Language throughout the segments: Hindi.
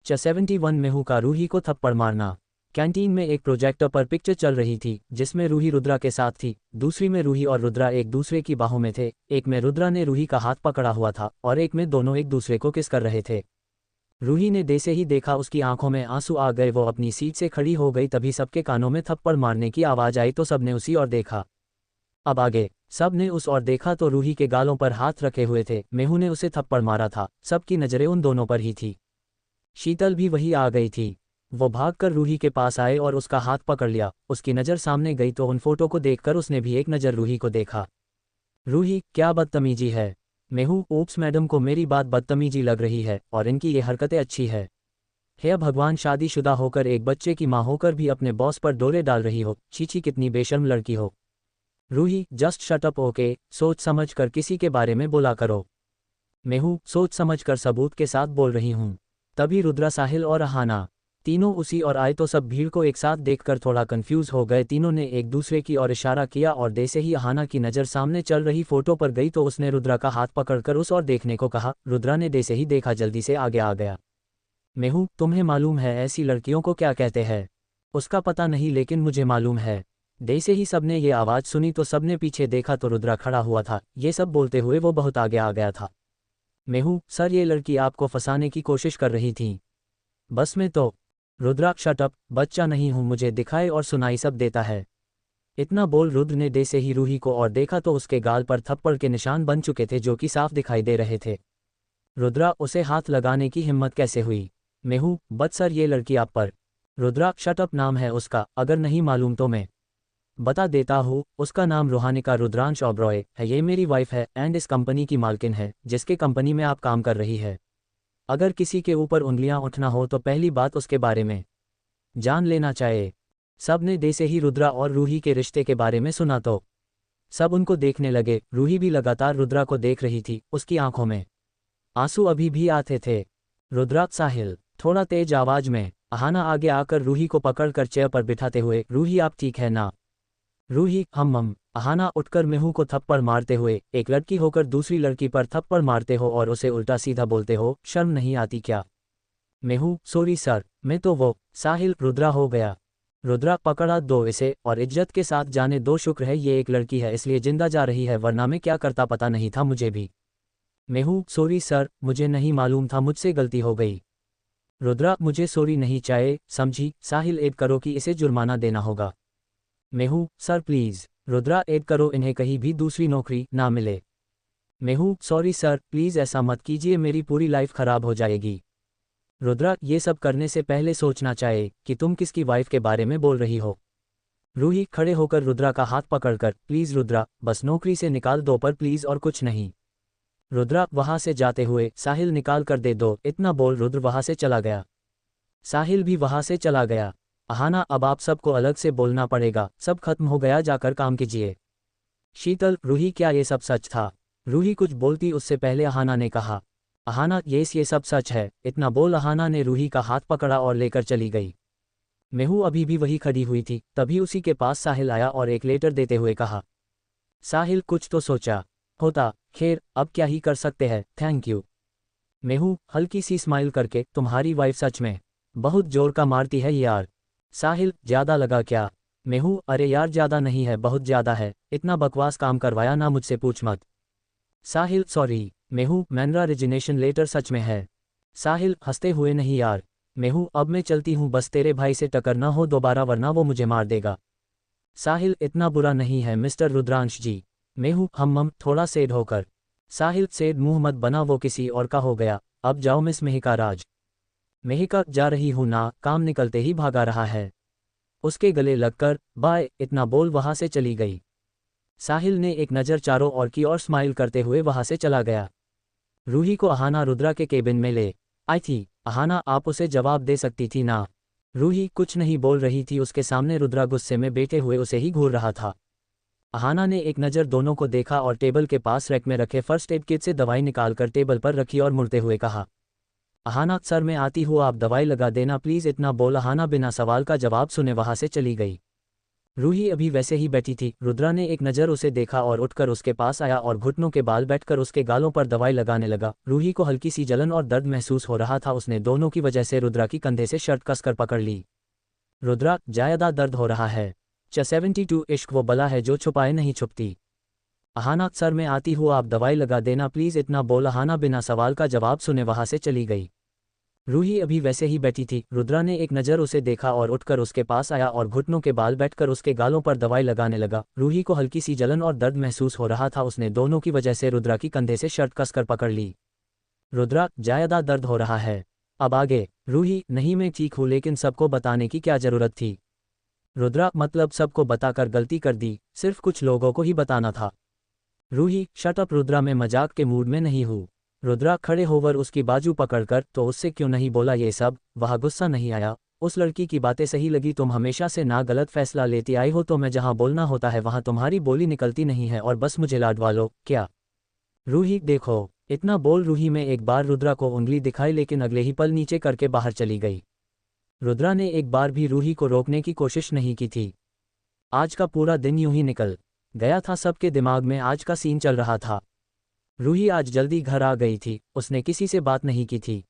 71 मेहू का रूही को थप्पड़ मारना। कैंटीन में एक प्रोजेक्टर पर पिक्चर चल रही थी जिसमें रूही रुद्रा के साथ थी, दूसरी में रूही और रुद्रा एक दूसरे की बाहों में थे। एक में रुद्रा ने रूही का हाथ पकड़ा हुआ था और एक में दोनों एक दूसरे को किस कर रहे थे। रूही ने जैसे ही देखा उसकी आंखों में आंसू आ गए। वो अपनी सीट से खड़ी हो गई। तभी सबके कानों में थप्पड़ मारने की आवाज़ आई तो सबने उसी ओर देखा। अब आगे सब ने उस ओर देखा तो रूही के गालों पर हाथ रखे हुए थे। मेहू ने उसे थप्पड़ मारा था। सबकी नज़रें उन दोनों पर ही थी। शीतल भी वही आ गई थी। वो भागकर रूही के पास आए और उसका हाथ पकड़ लिया। उसकी नज़र सामने गई तो उन फोटो को देखकर उसने भी एक नज़र रूही को देखा। रूही, क्या बदतमीजी है। मेहू, ओप्स मैडम को मेरी बात बदतमीजी लग रही है और इनकी ये हरकतें अच्छी है। हे भगवान, शादीशुदा होकर एक बच्चे की माँ होकर भी अपने बॉस पर डोरे डाल रही हो। चीची, कितनी बेशर्म लड़की हो। Ruhi, just shut up okay, सोच समझ कर किसी के बारे में बोला करो। मेहू, सोच समझ कर सबूत के साथ बोल रही हूँ। तभी रुद्रा, साहिल और अहाना तीनों उसी और आए तो सब भीड़ को एक साथ देखकर थोड़ा कंफ्यूज हो गए। तीनों ने एक दूसरे की ओर इशारा किया और जैसे ही अहाना की नज़र सामने चल रही फोटो पर गई तो उसने रुद्रा का हाथ पकड़कर उस ओर देखने को कहा। रुद्रा ने जैसे ही देखा जल्दी से आगे आ गया। मेहू, तुम्हें मालूम है ऐसी लड़कियों को क्या कहते हैं? उसका पता नहीं लेकिन मुझे मालूम है। जैसे ही सबने ये आवाज़ सुनी तो सबने पीछे देखा तो रुद्रा खड़ा हुआ था। ये सब बोलते हुए वो बहुत आगे आ गया था। मेहू, सर ये लड़की आपको फंसाने की कोशिश कर रही थी। बस में तो। रुद्रा, शट अप, बच्चा नहीं हूं, मुझे दिखाए और सुनाई सब देता है। इतना बोल रुद्र ने जैसे ही रूही को और देखा तो उसके गाल पर थप्पड़ के निशान बन चुके थे जो कि साफ दिखाई दे रहे थे। रुद्रा, उसे हाथ लगाने की हिम्मत कैसे हुई? मेहू, बद सर ये लड़की आप पर। रुद्रा, शट अप, नाम है उसका, अगर नहीं मालूम तो मैं बता देता हूँ। उसका नाम रोहानिका रुद्रांश ओबरॉय है। ये मेरी वाइफ है एंड इस कंपनी की मालकिन है जिसके कंपनी में आप काम कर रही है। अगर किसी के ऊपर उंगलियां उठना हो तो पहली बात उसके बारे में जान लेना चाहिए। सब ने जैसे ही रुद्रा और रूही के रिश्ते के बारे में सुना तो सब उनको देखने लगे। रूही भी लगातार रुद्रा को देख रही थी। उसकी आंखों में आंसू अभी भी आते थे। रुद्रा, साहिल, थोड़ा तेज आवाज में। अहाना आगे आकर रूही को पकड़कर चेयर पर बिठाते हुए, रूही आप ठीक है ना? रूही, हम। अहाना उठकर मेहू को थप्पड़ मारते हुए, एक लड़की होकर दूसरी लड़की पर थप्पड़ मारते हो और उसे उल्टा सीधा बोलते हो, शर्म नहीं आती क्या? मेहू, सॉरी सर, मैं तो वो। साहिल, रुद्रा हो गया। रुद्रा, पकड़ा दो इसे और इज्जत के साथ जाने दो। शुक्र है ये एक लड़की है इसलिए जिंदा जा रही है, वरना मैं क्या करता पता नहीं था मुझे भी। मेहू, सॉरी सर, मुझे नहीं मालूम था, मुझसे गलती हो गई। रुद्रा, मुझे सॉरी नहीं चाहिए, समझी? साहिल, ऐड करो कि इसे जुर्माना देना होगा। Mayhew, sir please. Rudra, add करो, इन्हें कहीं भी दूसरी नौकरी ना मिले। मेहू, सॉरी सर, प्लीज़ ऐसा मत कीजिए, मेरी पूरी लाइफ खराब हो जाएगी। रुद्रा, ये सब करने से पहले सोचना चाहिए कि तुम किसकी वाइफ के बारे में बोल रही हो। रूही खड़े होकर रुद्रा का हाथ पकड़कर, प्लीज़ रुद्रा, बस नौकरी से निकाल दो पर प्लीज़, और कुछ नहीं। रुद्रा, वहाँ से जाते हुए, साहिल निकाल कर दे दो। इतना बोल रुद्र वहाँ से चला गया। साहिल भी वहाँ से चला गया। अहाना, अब आप सबको अलग से बोलना पड़ेगा, सब खत्म हो गया, जाकर काम कीजिए। शीतल, रूही, क्या ये सब सच था? रूही कुछ बोलती उससे पहले अहाना ने कहा, अहाना, ये सब सच है। इतना बोल अहाना ने रूही का हाथ पकड़ा और लेकर चली गई। मेहू अभी भी वही खड़ी हुई थी। तभी उसी के पास साहिल आया और एक लेटर देते हुए कहा, साहिल, कुछ तो सोचा होता, खैर अब क्या ही कर सकते हैं, थैंक यू। मेहू हल्की सी स्माइल करके, तुम्हारी वाइफ सच में बहुत जोर का मारती है यार। साहिल, ज़्यादा लगा क्या? मेहू, अरे यार ज़्यादा नहीं है, बहुत ज़्यादा है, इतना बकवास काम करवाया ना मुझसे, पूछ मत। साहिल, सॉरी। मेहू, मेरा रेजिग्नेशन लेटर सच में है। साहिल, हंसते हुए, नहीं यार। मेहू, अब मैं चलती हूँ, बस तेरे भाई से टक्कर ना हो दोबारा वरना वो मुझे मार देगा। साहिल, इतना बुरा नहीं है मिस्टर रुद्रांश जी। मेहू, हम थोड़ा सेड होकर। साहिल, सेड मुंह मत बना, वो किसी और का हो गया। अब जाओ मिस मेहिका राज। मेहिका, जा रही हूँ ना, काम निकलते ही भागा रहा है। उसके गले लगकर, बाय, इतना बोल वहाँ से चली गई। साहिल ने एक नज़र चारों ओर की और स्माइल करते हुए वहाँ से चला गया। रूही को अहाना रुद्रा के केबिन में ले आई थी। अहाना, आप उसे जवाब दे सकती थी ना? रूही कुछ नहीं बोल रही थी। उसके सामने रुद्रा गुस्से में बैठे हुए उसे ही घूर रहा था। अहाना ने एक नज़र दोनों को देखा और टेबल के पास रैक में रखे फर्स्ट एड किट से दवाई निकालकर टेबल पर रखी और मुड़ते हुए कहा, अहाना, सर मैं आती हूँ, आप दवाई लगा देना प्लीज़। इतना बोल अहाना बिना सवाल का जवाब सुने वहाँ से चली गई। रूही अभी वैसे ही बैठी थी। रुद्रा ने एक नज़र उसे देखा और उठकर उसके पास आया और घुटनों के बाल बैठकर उसके गालों पर दवाई लगाने लगा। रूही को हल्की सी जलन और दर्द महसूस हो रहा था। उसने दोनों की वजह से रुद्रा की कंधे से शर्ट कसकर पकड़ ली। रुद्रा, ज्यादा दर्द हो रहा है। 72 इश्क वो बला है जो छुपाए नहीं छुपती। अहाना, सर में आती हूँ, आप दवाई लगा देना प्लीज़, इतना बोल अहाना बिना सवाल का जवाब सुने वहाँ से चली गई। रूही अभी वैसे ही बैठी थी। रुद्रा ने एक नज़र उसे देखा और उठकर उसके पास आया और घुटनों के बाल बैठकर उसके गालों पर दवाई लगाने लगा। रूही को हल्की सी जलन और दर्द महसूस हो रहा था। उसने दोनों की वजह से रुद्रा की कंधे से शर्ट कसकर पकड़ ली। रुद्रा, ज्यादा दर्द हो रहा है। अब आगे। रूही, नहीं मैं ठीक हूँ लेकिन सबको बताने की क्या ज़रूरत थी। रुद्रा, मतलब सबको बताकर गलती कर दी, सिर्फ कुछ लोगों को ही बताना था। Ruhi, shut up. रुद्रा, मैं मजाक के मूड में नहीं हूँ। रुद्रा खड़े होकर उसकी बाजू पकड़कर, तो उससे क्यों नहीं बोला ये सब। वह गुस्सा नहीं आया। उस लड़की की बातें सही लगी। तुम हमेशा से ना गलत फैसला लेती आई हो, तो मैं जहाँ बोलना होता है वहाँ तुम्हारी बोली निकलती नहीं है और बस मुझे लाडवा लो क्या। रूही, देखो। इतना बोल रूही में एक बार रुद्रा को उंगली दिखाई लेकिन अगले ही पल नीचे करके बाहर चली गई। रुद्रा ने एक बार भी रूही को रोकने की कोशिश नहीं की थी। आज का पूरा दिन यूं ही निकल गया था। सबके दिमाग में आज का सीन चल रहा था। रूही आज जल्दी घर आ गई थी। उसने किसी से बात नहीं की थी।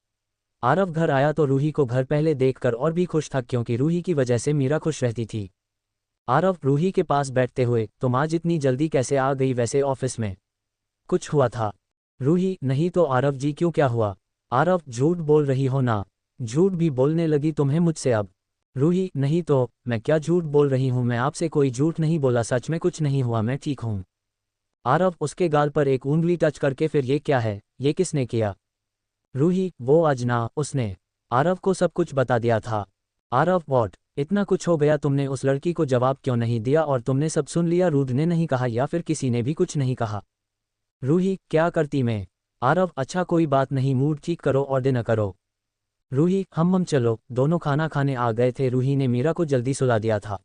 आरव घर आया तो रूही को घर पहले देखकर और भी खुश था क्योंकि रूही की वजह से मीरा खुश रहती थी। आरव रूही के पास बैठते हुए, तुम आज इतनी जल्दी कैसे आ गई, वैसे ऑफिस में कुछ हुआ था। रूही, नहीं तो आरव जी, क्यों, क्या हुआ। आरव, झूठ बोल रही हो ना। झूठ भी बोलने लगी तुम्हें मुझसे अब। रूही, नहीं तो मैं क्या झूठ बोल रही हूँ, मैं आपसे कोई झूठ नहीं बोला, सच में कुछ नहीं हुआ, मैं ठीक हूँ। आरव उसके गाल पर एक उंगली टच करके, फिर ये क्या है, ये किसने किया। रूही, वो आज ना, उसने आरव को सब कुछ बता दिया था। आरव, वॉट, इतना कुछ हो गया, तुमने उस लड़की को जवाब क्यों नहीं दिया और तुमने सब सुन लिया। रूद ने नहीं कहा या फिर किसी ने भी कुछ नहीं कहा। रूही, क्या करती मैं। आरव, अच्छा कोई बात नहीं, मूड ठीक करो और डिनर करो। रूही, हम चलो। दोनों खाना खाने आ गए थे। रूही ने मीरा को जल्दी सुला दिया था।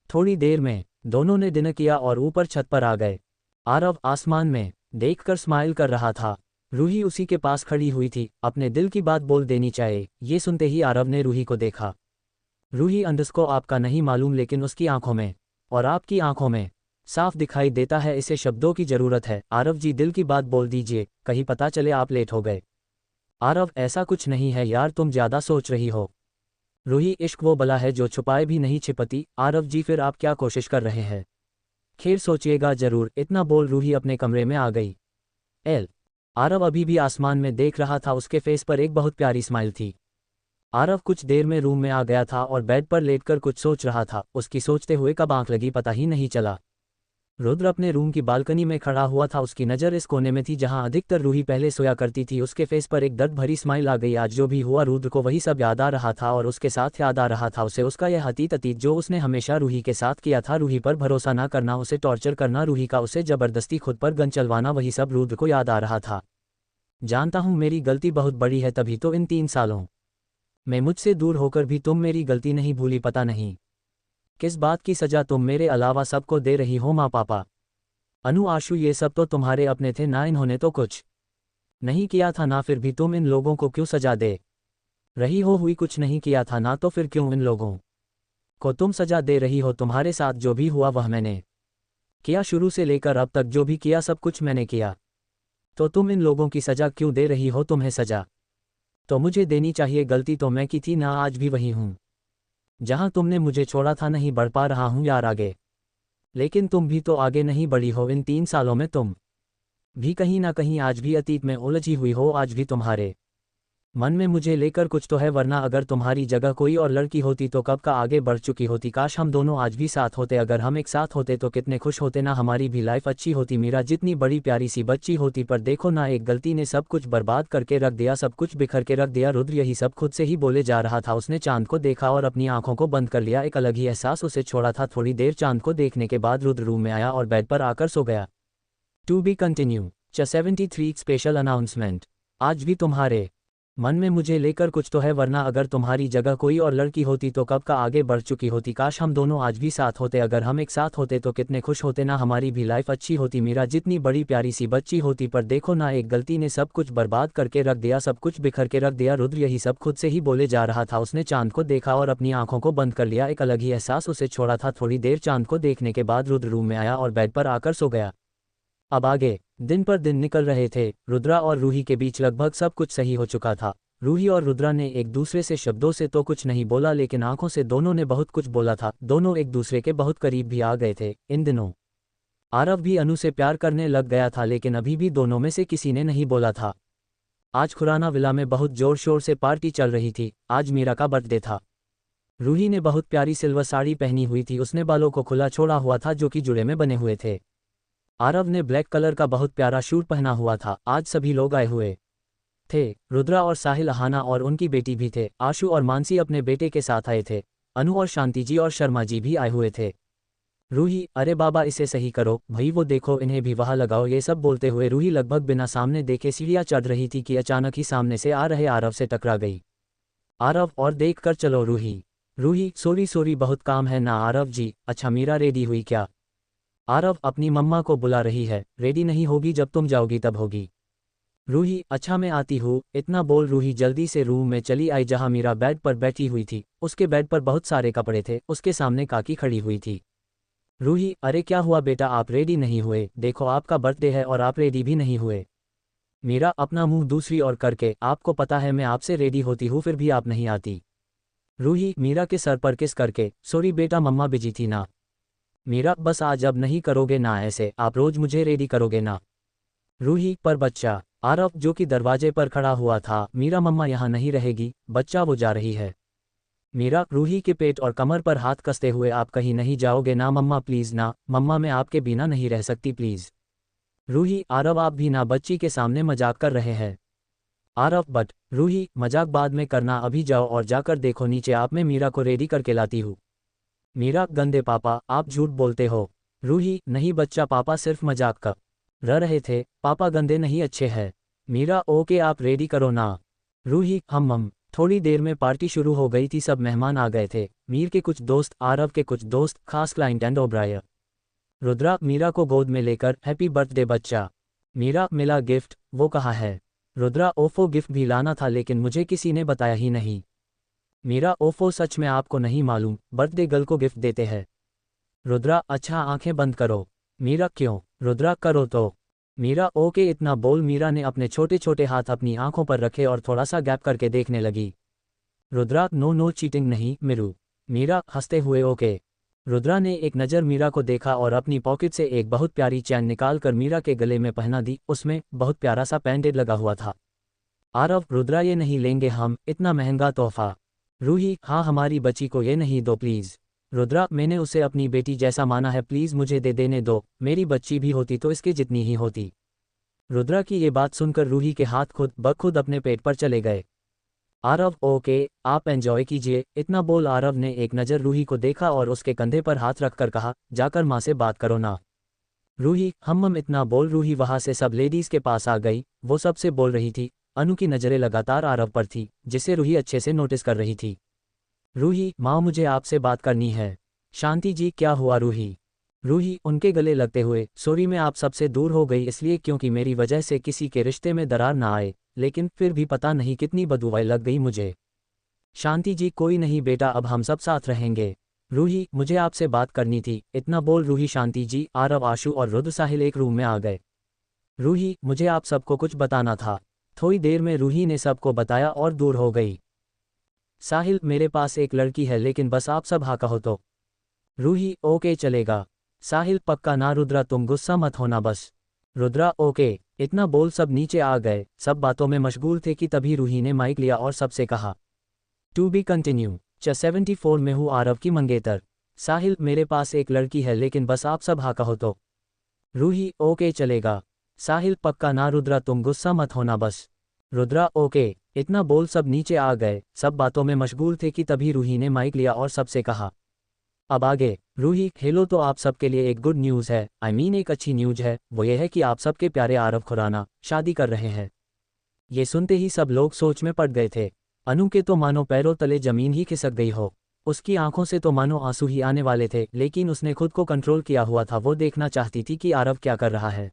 थोड़ी देर में दोनों ने डिनर किया और ऊपर छत पर आ गए। आरव आसमान में देखकर स्माइल कर रहा था। रूही उसी के पास खड़ी हुई थी। अपने दिल की बात बोल देनी चाहिए। ये सुनते ही आरव ने रूही को देखा। रूही, अंडरस्को आपका नहीं मालूम लेकिन उसकी आंखों में और आपकी आंखों में साफ दिखाई देता है, इसे शब्दों की जरूरत है। आरव जी, दिल की बात बोल दीजिए, कहीं पता चले आप लेट हो गए। आरव, ऐसा कुछ नहीं है यार, तुम ज्यादा सोच रही हो। रूही, इश्क वो बला है जो छुपाए भी नहीं छिपती। आरव जी, फिर आप क्या कोशिश कर रहे हैं। खैर सोचिएगा जरूर। इतना बोल रूही अपने कमरे में आ गई। आरव अभी भी आसमान में देख रहा था। उसके फेस पर एक बहुत प्यारी स्माइल थी। आरव कुछ देर में रूम में आ गया था और बेड पर लेटकर कुछ सोच रहा था। उसकी सोचते हुए कब आंख लगी पता ही नहीं चला। रुद्र अपने रूम की बालकनी में खड़ा हुआ था। उसकी नज़र इस कोने में थी जहां अधिकतर रूही पहले सोया करती थी। उसके फेस पर एक दर्द भरी स्माइल आ गई। आज जो भी हुआ रुद्र को वही सब याद आ रहा था और उसके साथ याद आ रहा था उसे उसका यह अतीत जो उसने हमेशा रूही के साथ किया था। रूही पर भरोसा ना करना, उसे टॉर्चर करना, रूही का उसे जबरदस्ती खुद पर गन चलवाना, वही सब रुद्र को याद आ रहा था। जानता हूँ मेरी गलती बहुत बड़ी है, तभी तो इन 3 सालों में मुझसे दूर होकर भी तुम मेरी गलती नहीं भूली। पता नहीं किस बात की सजा तुम मेरे अलावा सबको दे रही हो। माँ पापा, अनु, आशु, ये सब तो तुम्हारे अपने थे ना, इन्होंने तो कुछ नहीं किया था ना, फिर भी तुम इन लोगों को क्यों सजा दे रही हो। हुई कुछ नहीं किया था ना, तो फिर क्यों इन लोगों को तुम सजा दे रही हो। तुम्हारे साथ जो भी हुआ वह मैंने किया, शुरू से लेकर अब तक जो भी किया सब कुछ मैंने किया। तो तुम इन लोगों की सजा क्यों दे रही हो। तुम्हें सजा तो मुझे देनी चाहिए, गलती तो मैं की थी ना, आज भी वही हूँ जहाँ तुमने मुझे छोड़ा था। नहीं बढ़ पा रहा हूँ यार आगे, लेकिन तुम भी तो आगे नहीं बढ़ी हो। इन 3 सालों में तुम भी कहीं ना कहीं आज भी अतीत में उलझी हुई हो। आज भी तुम्हारे मन में मुझे लेकर कुछ तो है, वरना अगर तुम्हारी जगह कोई और लड़की होती तो कब का आगे बढ़ चुकी होती। काश हम दोनों आज भी साथ होते, अगर हम एक साथ होते तो कितने खुश होते ना, हमारी भी लाइफ अच्छी होती। मीरा जितनी बड़ी प्यारी सी बच्ची होती, पर देखो ना, एक गलती ने सब कुछ बर्बाद करके रख दिया, सब कुछ बिखर के रख दिया। रुद्र यही सब खुद से ही बोले जा रहा था। उसने चांद को देखा और अपनी आंखों को बंद कर लिया। एक अलग ही एहसास उसे छोड़ा था। थोड़ी देर चांद को देखने के बाद रुद्र रूम में आया और बेड पर आकर सो गया। To be continue. 73 special announcement. आज भी तुम्हारे मन में मुझे लेकर कुछ तो है, वरना अगर तुम्हारी जगह कोई और लड़की होती तो कब का आगे बढ़ चुकी होती। काश हम दोनों आज भी साथ होते, अगर हम एक साथ होते तो कितने खुश होते ना, हमारी भी लाइफ अच्छी होती। मीरा जितनी बड़ी प्यारी सी बच्ची होती, पर देखो ना, एक गलती ने सब कुछ बर्बाद करके रख दिया, सब कुछ बिखर के रख दिया। रुद्र यही सब खुद से ही बोले जा रहा था। उसने चांद को देखा और अपनी आंखों को बंद कर लिया। एक अलग ही एहसास उसे छोड़ा था। थोड़ी देर चांद को देखने के बाद रुद्र रूम में आया और बेड पर आकर सो गया। अब आगे दिन पर दिन निकल रहे थे। रुद्रा और रूही के बीच लगभग सब कुछ सही हो चुका था। रूही और रुद्रा ने एक दूसरे से शब्दों से तो कुछ नहीं बोला, लेकिन आंखों से दोनों ने बहुत कुछ बोला था। दोनों एक दूसरे के बहुत करीब भी आ गए थे। इन दिनों आरव भी अनु से प्यार करने लग गया था, लेकिन अभी भी दोनों में से किसी ने नहीं बोला था। आज खुराना विला में बहुत जोर शोर से पार्टी चल रही थी। आज मीरा का बर्थडे था। रूही ने बहुत प्यारी सिल्वर साड़ी पहनी हुई थी। उसने बालों को खुला छोड़ा हुआ था जो कि जुड़े में बने हुए थे। आरव ने ब्लैक कलर का बहुत प्यारा शूट पहना हुआ था। आज सभी लोग आए हुए थे। रुद्रा और साहिल, अहाना और उनकी बेटी भी थे। आशु और मानसी अपने बेटे के साथ आए थे। अनु और शांति जी और शर्मा जी भी आए हुए थे। रूही, अरे बाबा इसे सही करो भाई, वो देखो इन्हें भी वहां लगाओ। ये सब बोलते हुए रूही लगभग बिना सामने देखे सीढ़ियां चढ़ रही थी कि अचानक ही सामने से आ रहे आरव से टकरा गई। आरव, और देख कर चलो। रूही, रूही सॉरी सॉरी, बहुत काम है ना आरव जी। अच्छा मीरा रेडी हुई क्या? आरव, अपनी मम्मा को बुला रही है। रेडी नहीं होगी, जब तुम जाओगी तब होगी। रूही, अच्छा मैं आती हूँ। इतना बोल रूही जल्दी से रूम में चली आई जहाँ मीरा बेड पर बैठी हुई थी। उसके बेड पर बहुत सारे कपड़े थे। उसके सामने काकी खड़ी हुई थी। रूही, अरे क्या हुआ बेटा, आप रेडी नहीं हुए? देखो आपका बर्थडे है और आप रेडी भी नहीं हुए। मीरा अपना मुंह दूसरी ओर करके, आपको पता है मैं आपसे रेडी होती हूँ फिर भी आप नहीं आती। रूही मीरा के सर पर किस करके, सॉरी बेटा मम्मा बिजी थी ना। मीरा, बस आज अब नहीं करोगे ना ऐसे, आप रोज मुझे रेडी करोगे ना। रूही, पर बच्चा। आरव जो कि दरवाजे पर खड़ा हुआ था, मीरा मम्मा यहाँ नहीं रहेगी, बच्चा वो जा रही है। मीरा रूही के पेट और कमर पर हाथ कसते हुए, आप कहीं नहीं जाओगे ना मम्मा, प्लीज ना मम्मा, मैं आपके बिना नहीं रह सकती प्लीज। रूही, आरव आप भी ना बच्ची के सामने मजाक कर रहे हैं। आरव, बट रूही मजाक बाद में करना, अभी जाओ और जाकर देखो नीचे, आप मैं मीरा को रेडी करके लाती हूँ। मीरा, गंदे पापा आप झूठ बोलते हो। रूही, नहीं बच्चा, पापा सिर्फ मजाक कर रहे थे, पापा गंदे नहीं अच्छे हैं। मीरा, ओके आप रेडी करो ना। रूही, हम थोड़ी देर में पार्टी शुरू हो गई थी। सब मेहमान आ गए थे। मीर के कुछ दोस्त, आरव के कुछ दोस्त, खास क्लाइंट एंड ओब्रायर। रुद्रा मीरा को गोद में लेकर, हैप्पी बर्थडे बच्चा। मीरा, मिला गिफ्ट? वो कहाँ है? रुद्रा, ओफो गिफ्ट भी लाना था लेकिन मुझे किसी ने बताया ही नहीं। मीरा, ओफो सच में आपको नहीं मालूम, बर्थडे गर्ल को गिफ्ट देते हैं। रुद्रा, अच्छा आंखें बंद करो। मीरा, क्यों? रुद्रा, करो तो। मीरा, ओके। इतना बोल मीरा ने अपने छोटे छोटे हाथ अपनी आंखों पर रखे और थोड़ा सा गैप करके देखने लगी। रुद्रा, नो नो चीटिंग नहीं मिरू। मीरा हंसते हुए, ओके। रुद्रा ने एक नज़र मीरा को देखा और अपनी पॉकेट से एक बहुत प्यारी चैन निकालकर मीरा के गले में पहना दी। उसमें बहुत प्यारा सा बैंडेड लगा हुआ था। आरव, रुद्रा ये नहीं लेंगे हम, इतना महंगा तोहफा। रूही, हाँ हमारी बच्ची को ये नहीं दो प्लीज़। रुद्रा, मैंने उसे अपनी बेटी जैसा माना है, प्लीज़ मुझे दे देने दो। मेरी बच्ची भी होती तो इसके जितनी ही होती। रुद्रा की ये बात सुनकर रूही के हाथ खुद ब खुद अपने पेट पर चले गए। आरव, ओके आप एंजॉय कीजिए। इतना बोल आरव ने एक नज़र रूही को देखा और उसके कंधे पर हाथ रखकर कहा, जाकर माँ से बात करो ना। रूही, हम इतना बोल रूही वहाँ से सब लेडीज़ के पास आ गई। वो सबसे बोल रही थी। अनु की नज़रें लगातार आरव पर थी, जिसे रूही अच्छे से नोटिस कर रही थी। रूही, माँ मुझे आपसे बात करनी है। शांति जी, क्या हुआ रूही? रूही उनके गले लगते हुए, सॉरी मैं आप सबसे दूर हो गई इसलिए क्योंकि मेरी वजह से किसी के रिश्ते में दरार ना आए, लेकिन फिर भी पता नहीं कितनी बददुआएं लग गई मुझे। शांति जी, कोई नहीं बेटा, अब हम सब साथ रहेंगे। रूही, मुझे आपसे बात करनी थी। इतना बोल रूही, शांति जी, आरव, आशु और रुद्र साहिल एक रूम में आ गए। रूही, मुझे आप सबको कुछ बताना था। थोड़ी देर में रूही ने सबको बताया और दूर हो गई। साहिल, मेरे पास एक लड़की है लेकिन बस आप सब हाँ कहो तो। रूही, ओके चलेगा। साहिल, पक्का ना? रुद्रा, तुम गुस्सा मत होना बस। रुद्रा, ओके। इतना बोल सब नीचे आ गए। सब बातों में मशगूल थे कि तभी रूही ने माइक लिया और सबसे कहा, टू बी कंटिन्यू। 74 में हूँ आरव की मंगेतर। साहिल, मेरे पास एक लड़की है लेकिन बस आप सब हाँ कहो तो। रूही, ओके चलेगा। साहिल, पक्का ना? रुद्रा, तुम गुस्सा मत होना बस। रुद्रा, ओके। इतना बोल सब नीचे आ गए। सब बातों में मशगूल थे कि तभी रूही ने माइक लिया और सबसे कहा, अब आगे। रूही, हेलो, तो आप सबके लिए एक गुड न्यूज़ है, आई मीन एक अच्छी न्यूज़ है। वो ये है कि आप सबके प्यारे आरव खुराना शादी कर रहे हैं। ये सुनते ही सब लोग सोच में पड़ गए थे। अनु के तो मानो पैरों तले जमीन ही खिसक गई हो। उसकी आंखों से तो मानो आंसू ही आने वाले थे, लेकिन उसने खुद को कंट्रोल किया हुआ था। वो देखना चाहती थी कि आरव क्या कर रहा है।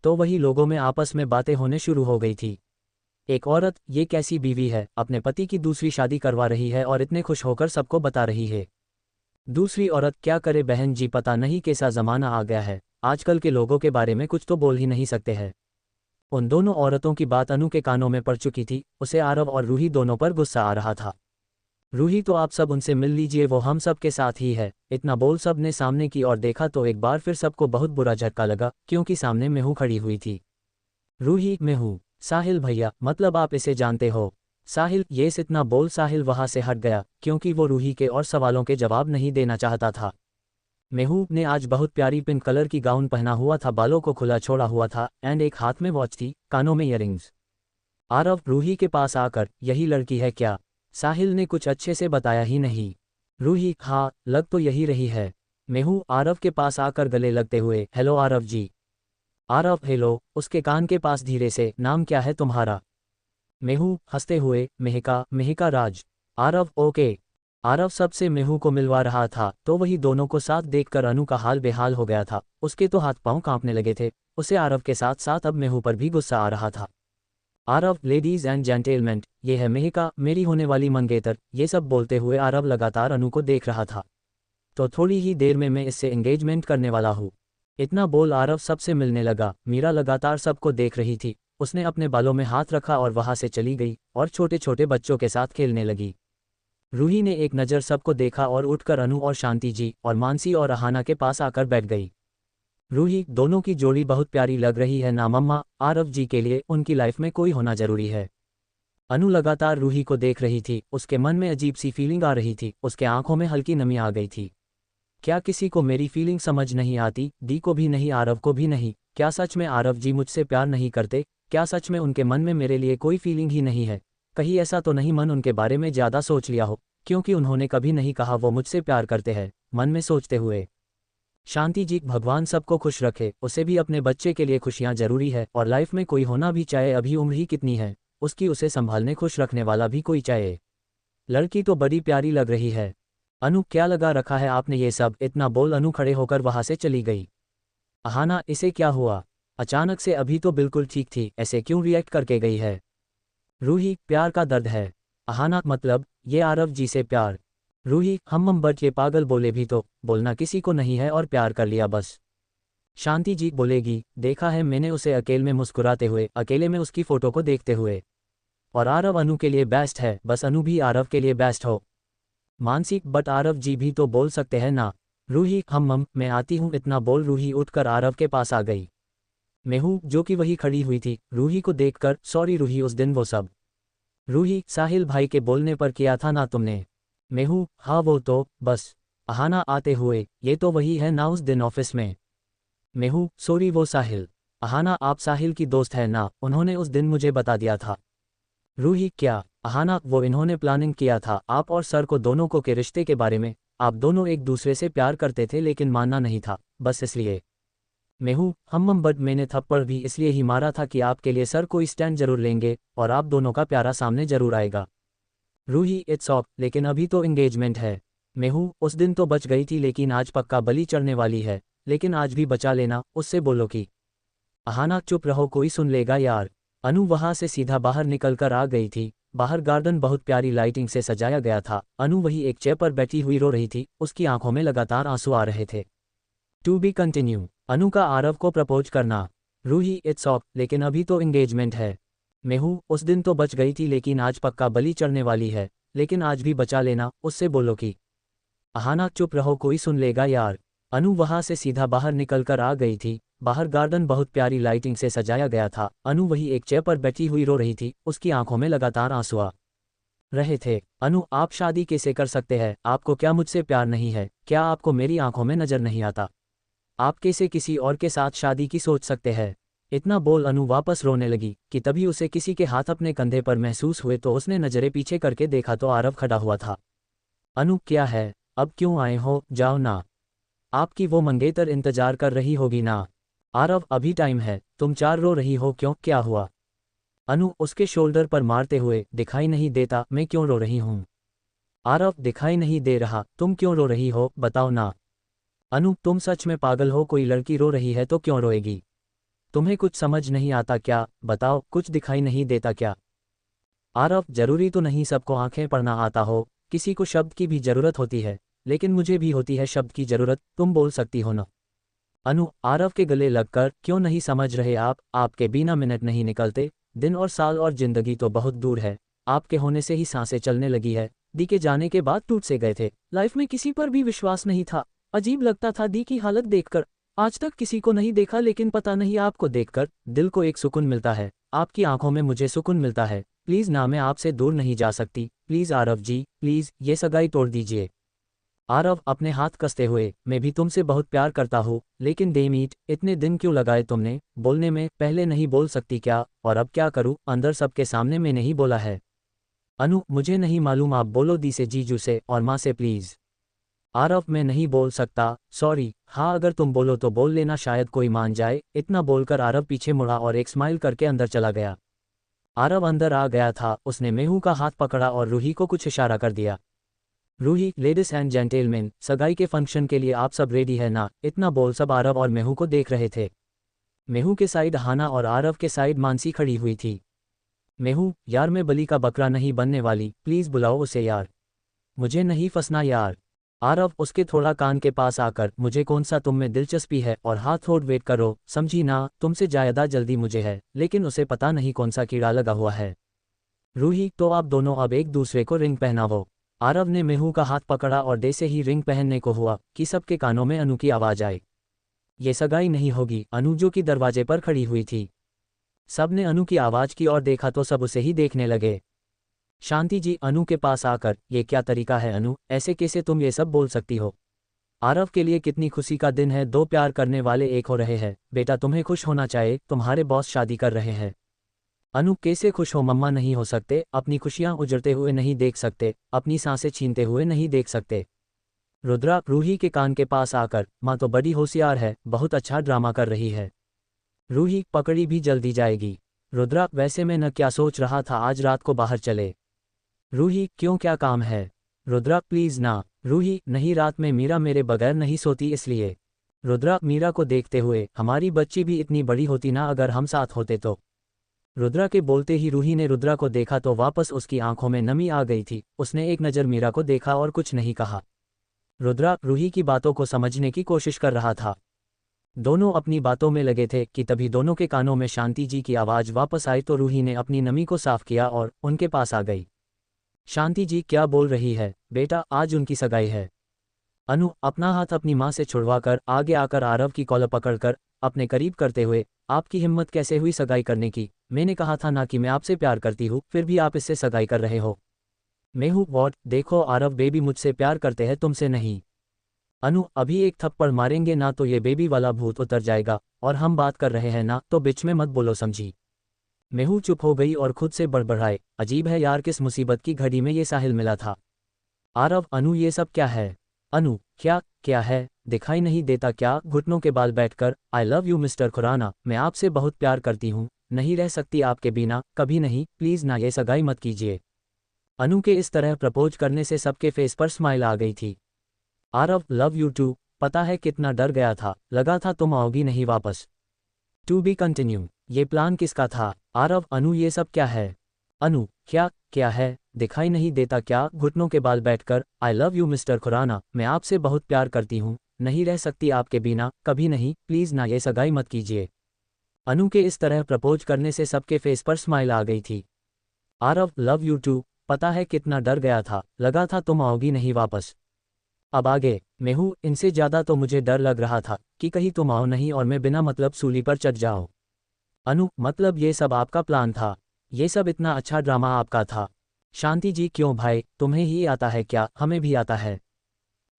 तो वही लोगों में आपस में बातें होने शुरू हो गई थी। एक औरत, ये कैसी बीवी है, अपने पति की दूसरी शादी करवा रही है और इतने खुश होकर सबको बता रही है। दूसरी औरत, क्या करे बहन जी, पता नहीं कैसा जमाना आ गया है, आजकल के लोगों के बारे में कुछ तो बोल ही नहीं सकते हैं। उन दोनों औरतों की बात अनु के कानों में पड़ चुकी थी। उसे आरव और रूही दोनों पर गुस्सा आ रहा था। रूही, तो आप सब उनसे मिल लीजिए, वो हम सब के साथ ही है। इतना बोल सब ने सामने की ओर देखा तो एक बार फिर सबको बहुत बुरा झटका लगा, क्योंकि सामने मेहू खड़ी हुई थी। रूही, मेहू, साहिल भैया, मतलब आप इसे जानते हो? साहिल, ये इतना बोल साहिल वहां से हट गया, क्योंकि वो रूही के और सवालों के जवाब नहीं देना चाहता था। मेहू ने आज बहुत प्यारी पिंक कलर की गाउन पहना हुआ था, बालों को खुला छोड़ा हुआ था एंड एक हाथ में वॉच थी, कानों में ईयरिंग्स। आरव रूही के पास आकर, यही लड़की है क्या? साहिल ने कुछ अच्छे से बताया ही नहीं। रूही, हाँ लग तो यही रही है। मेहू आरव के पास आकर गले लगते हुए, हेलो आरव जी। आरव, हेलो, उसके कान के पास धीरे से, नाम क्या है तुम्हारा? मेहू हंसते हुए, मेहका, मेहका राज। आरव, ओके। आरव सबसे मेहू को मिलवा रहा था, तो वही दोनों को साथ देखकर अनु का हाल बेहाल हो गया था। उसके तो हाथ पांव कांपने लगे थे। उसे आरव के साथ साथ अब मेहू पर भी गुस्सा आ रहा था। आरव, लेडीज एंड जेंटलमैन, ये है मेहका, मेरी होने वाली मंगेतर। ये सब बोलते हुए आरव लगातार अनु को देख रहा था। तो थोड़ी ही देर में मैं इससे एंगेजमेंट करने वाला हूँ। इतना बोल आरव सबसे मिलने लगा। मीरा लगातार सबको देख रही थी। उसने अपने बालों में हाथ रखा और वहां से चली गई और छोटे छोटे बच्चों के साथ खेलने लगी। रूही ने एक नज़र सबको देखा और उठकर अनु और शांति जी और मानसी और अहाना के पास आकर बैठ गई। रूही, दोनों की जोड़ी बहुत प्यारी लग रही है ना मम्मा? आरव जी के लिए उनकी लाइफ में कोई होना जरूरी है। अनु लगातार रूही को देख रही थी। उसके मन में अजीब सी फीलिंग आ रही थी। उसके आंखों में हल्की नमी आ गई थी। क्या किसी को मेरी फीलिंग समझ नहीं आती? दी को भी नहीं, आरव को भी नहीं। क्या सच में आरव जी मुझसे प्यार नहीं करते? क्या सच में उनके मन में मेरे लिए कोई फीलिंग ही नहीं है? कहीं ऐसा तो नहीं मन उनके बारे में ज़्यादा सोच लिया हो, क्योंकि उन्होंने कभी नहीं कहा वो मुझसे प्यार करते हैं। मन में सोचते हुए, शांति जी, भगवान सबको खुश रखे। उसे भी अपने बच्चे के लिए खुशियाँ जरूरी है और लाइफ में कोई होना भी चाहे। अभी उम्र ही कितनी है उसकी, उसे संभालने खुश रखने वाला भी कोई चाहिए। लड़की तो बड़ी प्यारी लग रही है। अनु, क्या लगा रखा है आपने ये सब? इतना बोल अनु खड़े होकर वहां से चली गई। अहाना, इसे क्या हुआ? अचानक से अभी तो बिल्कुल ठीक थी, ऐसे क्यों रिएक्ट करके गई है? रूही, प्यार का दर्द है। अहाना, मतलब ये आरव जी से प्यार? रूही, हम बट ये पागल बोले भी तो, बोलना किसी को नहीं है और प्यार कर लिया बस। शांति जी बोलेगी, देखा है मैंने उसे अकेले में मुस्कुराते हुए, अकेले में उसकी फोटो को देखते हुए। और आरव अनु के लिए बेस्ट है, बस अनु भी आरव के लिए बेस्ट हो। मानसिक, बट आरव जी भी तो बोल सकते हैं ना? रूही, मैं आती हूँ। इतना बोल रूही उठकर आरव के पास आ गई। मेहू, जो कि वही खड़ी हुई थी, रूही को देखकर, सॉरी रूही, उस दिन वो सब। रूही, साहिल भाई के बोलने पर किया था ना तुमने? मेहू, हाँ वो तो बस। अहाना आते हुए, ये तो वही है ना उस दिन ऑफिस में? मेहू, सॉरी वो साहिल। अहाना, आप साहिल की दोस्त है ना? उन्होंने उस दिन मुझे बता दिया था। रूही, क्या? अहाना, वो इन्होंने प्लानिंग किया था आप और सर को दोनों को के रिश्ते के बारे में। आप दोनों एक दूसरे से प्यार करते थे लेकिन मानना नहीं था, बस इसलिए। मेहू, बट मैंने थप्पड़ भी इसलिए ही मारा था कि आपके लिए सर कोई स्टैंड जरूर लेंगे और आप दोनों का प्यारा सामने जरूर आएगा। रूही, इट्स ऑफ, लेकिन अभी तो एंगेजमेंट है। मेहू, उस दिन तो बच गई थी लेकिन आज पक्का बलि चढ़ने वाली है, लेकिन आज भी बचा लेना, उससे बोलो कि। अहाना, चुप रहो, कोई सुन लेगा यार। अनु वहां से सीधा बाहर निकलकर आ गई थी। बाहर गार्डन बहुत प्यारी लाइटिंग से सजाया गया था। अनु वही एक चेयर पर बैठी हुई रो रही थी। उसकी आंखों में लगातार आंसू आ रहे थे। To be continue. अनु का आरव को प्रपोज करना। रूही, इट्स ऑफ, लेकिन अभी तो एंगेजमेंट है। मेहू, उस दिन तो बच गई थी लेकिन आज पक्का बलि चढ़ने वाली है, लेकिन आज भी बचा लेना, उससे बोलो कि। अहाना, चुप रहो, कोई सुन लेगा यार। अनु वहां से सीधा बाहर निकलकर आ गई थी। बाहर गार्डन बहुत प्यारी लाइटिंग से सजाया गया था। अनु वही एक चेयर पर बैठी हुई रो रही थी। उसकी आंखों में लगातार आंसू आ रहे थे। अनु, आप शादी कैसे कर सकते हैं? आपको क्या मुझसे प्यार नहीं है? क्या आपको मेरी आंखों में नजर नहीं आता? आप कैसे किसी और के साथ शादी की सोच सकते हैं? इतना बोल अनु वापस रोने लगी कि तभी उसे किसी के हाथ अपने कंधे पर महसूस हुए तो उसने नजरें पीछे करके देखा तो आरव खड़ा हुआ था। अनु, क्या है? अब क्यों आए हो? जाओ ना, आपकी वो मंगेतर इंतजार कर रही होगी ना। आरव, अभी टाइम है, तुम चार रो रही हो क्यों? क्या हुआ? अनु उसके शोल्डर पर मारते हुए, दिखाई नहीं देता मैं क्यों रो रही हूँ। आरव दिखाई नहीं दे रहा, तुम क्यों रो रही हो बताओ ना। अनु तुम सच में पागल हो, कोई लड़की रो रही है तो क्यों रोएगी। तुम्हें कुछ समझ नहीं आता क्या, बताओ कुछ दिखाई नहीं देता क्या। आरव जरूरी तो नहीं सबको आंखें पढ़ना आता हो, किसी को शब्द की भी जरूरत होती है, लेकिन मुझे भी होती है शब्द की जरूरत, तुम बोल सकती हो ना। अनु आरव के गले लगकर, क्यों नहीं समझ रहे आप, आपके बिना मिनट नहीं निकलते, दिन और साल और जिंदगी तो बहुत दूर है, आपके होने से ही सांसें चलने लगी है। दी के जाने के बाद टूट से गए थे, लाइफ में किसी पर भी विश्वास नहीं था, अजीब लगता था दी की हालत देखकर। आज तक किसी को नहीं देखा, लेकिन पता नहीं आपको देखकर दिल को एक सुकून मिलता है, आपकी आंखों में मुझे सुकून मिलता है। प्लीज ना, मैं आपसे दूर नहीं जा सकती, प्लीज आरव जी प्लीज, ये सगाई तोड़ दीजिए। आरव अपने हाथ कसते हुए, मैं भी तुमसे बहुत प्यार करता हूँ, लेकिन डेमीट इतने दिन क्यों लगाए तुमने बोलने में, पहले नहीं बोल सकती क्या, और अब क्या करूँ, अंदर सबके सामने मैंने ही बोला है। अनु मुझे नहीं मालूम, आप बोलो दी से, जीजू से और माँ से प्लीज। आरव मैं नहीं बोल सकता, सॉरी। हाँ अगर तुम बोलो तो बोल लेना, शायद कोई मान जाए। इतना बोलकर आरव पीछे मुड़ा और एक स्माइल करके अंदर चला गया। आरव अंदर आ गया था, उसने मेहू का हाथ पकड़ा और रूही को कुछ इशारा कर दिया। रूही, लेडीज एंड जेंटलमैन, सगाई के फंक्शन के लिए आप सब रेडी है ना। इतना बोल सब आरव और मेहू को देख रहे थे। मेहू के साइड हाना और आरव के साइड मानसी खड़ी हुई थी। मेहू, यार मैं बलि का बकरा नहीं बनने वाली, प्लीज बुलाओ उसे यार, मुझे नहीं फंसना यार। आरव उसके थोड़ा कान के पास आकर, मुझे कौन सा तुम में दिलचस्पी है, और हाथ थोड़ वेट करो, समझी ना, तुमसे ज्यादा जल्दी मुझे है, लेकिन उसे पता नहीं कौन सा कीड़ा लगा हुआ है। रूही, तो आप दोनों अब एक दूसरे को रिंग पहनावो। आरव ने मेहू का हाथ पकड़ा और जैसे ही रिंग पहनने को हुआ कि सबके कानों में अनु की आवाज आई। ये सगाई नहीं होगी। अनु जो कि दरवाजे पर खड़ी हुई थी। सब ने अनु की आवाज की और देखा तो सब उसे ही देखने लगे। शांति जी अनु के पास आकर, ये क्या तरीका है अनु, ऐसे कैसे तुम ये सब बोल सकती हो। आरव के लिए कितनी खुशी का दिन है, दो प्यार करने वाले एक हो रहे हैं। बेटा तुम्हें खुश होना चाहिए, तुम्हारे बॉस शादी कर रहे हैं। अनु कैसे खुश हो मम्मा, नहीं हो सकते, अपनी खुशियां उजड़ते हुए नहीं देख सकते, अपनी सांसें छीनते हुए नहीं देख सकते। रुद्रा रूही के कान के पास आकर, माँ तो बड़ी होशियार है, बहुत अच्छा ड्रामा कर रही है। रूही, पकड़ी भी जल्दी जाएगी। रुद्रा, वैसे मैं न क्या सोच रहा था, आज रात को बाहर चले। रूही, क्यों क्या काम है। रुद्रा, प्लीज ना। रूही, नहीं रात में मीरा मेरे बगैर नहीं सोती इसलिए। रुद्रा मीरा को देखते हुए, हमारी बच्ची भी इतनी बड़ी होती ना अगर हम साथ होते तो। रुद्रा के बोलते ही रूही ने रुद्रा को देखा तो वापस उसकी आंखों में नमी आ गई थी। उसने एक नज़र मीरा को देखा और कुछ नहीं कहा। रुद्रा रूही की बातों को समझने की कोशिश कर रहा था। दोनों अपनी बातों में लगे थे कि तभी दोनों के कानों में शांति जी की आवाज़ वापस आई तो रूही ने अपनी नमी को साफ किया और उनके पास आ गई। शांति जी क्या बोल रही है बेटा, आज उनकी सगाई है। अनु अपना हाथ अपनी माँ से छुड़वाकर आगे आकर आरव की कॉलर पकड़कर अपने करीब करते हुए, आपकी हिम्मत कैसे हुई सगाई करने की, मैंने कहा था ना कि मैं आपसे प्यार करती हूँ, फिर भी आप इससे सगाई कर रहे हो। मेहू, वॉट, देखो आरव बेबी मुझसे प्यार करते हैं, तुमसे नहीं। अनु अभी एक थप्पड़ मारेंगे ना तो ये बेबी वाला भूत उतर जाएगा, और हम बात कर रहे हैं ना, तो बीच में मत बोलो समझी। मेहू चुप हो गई और खुद से बड़बड़ाए, अजीब है यार, किस मुसीबत की घड़ी में ये साहिल मिला था। आरव, अनु ये सब क्या है। अनु, क्या क्या है, दिखाई नहीं देता क्या, घुटनों के बाल बैठकर, I love you mister Khurana, मैं आपसे बहुत प्यार करती हूँ, नहीं रह सकती आपके बिना, कभी नहीं, प्लीज ना, ये सगाई मत कीजिए। अनु के इस तरह प्रपोज करने से सबके फेस पर स्माइल आ गई थी। आरव, लव यू टू, पता है कितना डर गया था, लगा था तुम आओगी नहीं वापस। टू बी कंटिन्यू, ये प्लान किसका था। आरव, अनु ये सब क्या है। अनु, क्या क्या है, दिखाई नहीं देता क्या, घुटनों के बाल बैठकर, I love you mister Khurana, मैं आपसे बहुत प्यार करती हूँ, नहीं रह सकती आपके बिना, कभी नहीं, प्लीज ना, ये सगाई मत कीजिए। अनु के इस तरह प्रपोज करने से सबके फेस पर स्माइल आ गई थी। आरव, लव यू टू, पता है कितना डर गया था, लगा था तुम आओगी नहीं वापस। अब आगे। मेहू, इनसे ज्यादा तो मुझे डर लग रहा था कि कहीं तुम आओ नहीं और मैं बिना मतलब सूली पर चढ़ जाऊं। अनु, मतलब ये सब आपका प्लान था, ये सब इतना अच्छा ड्रामा आपका था। शांति जी, क्यों भाई, तुम्हें ही आता है क्या, हमें भी आता है।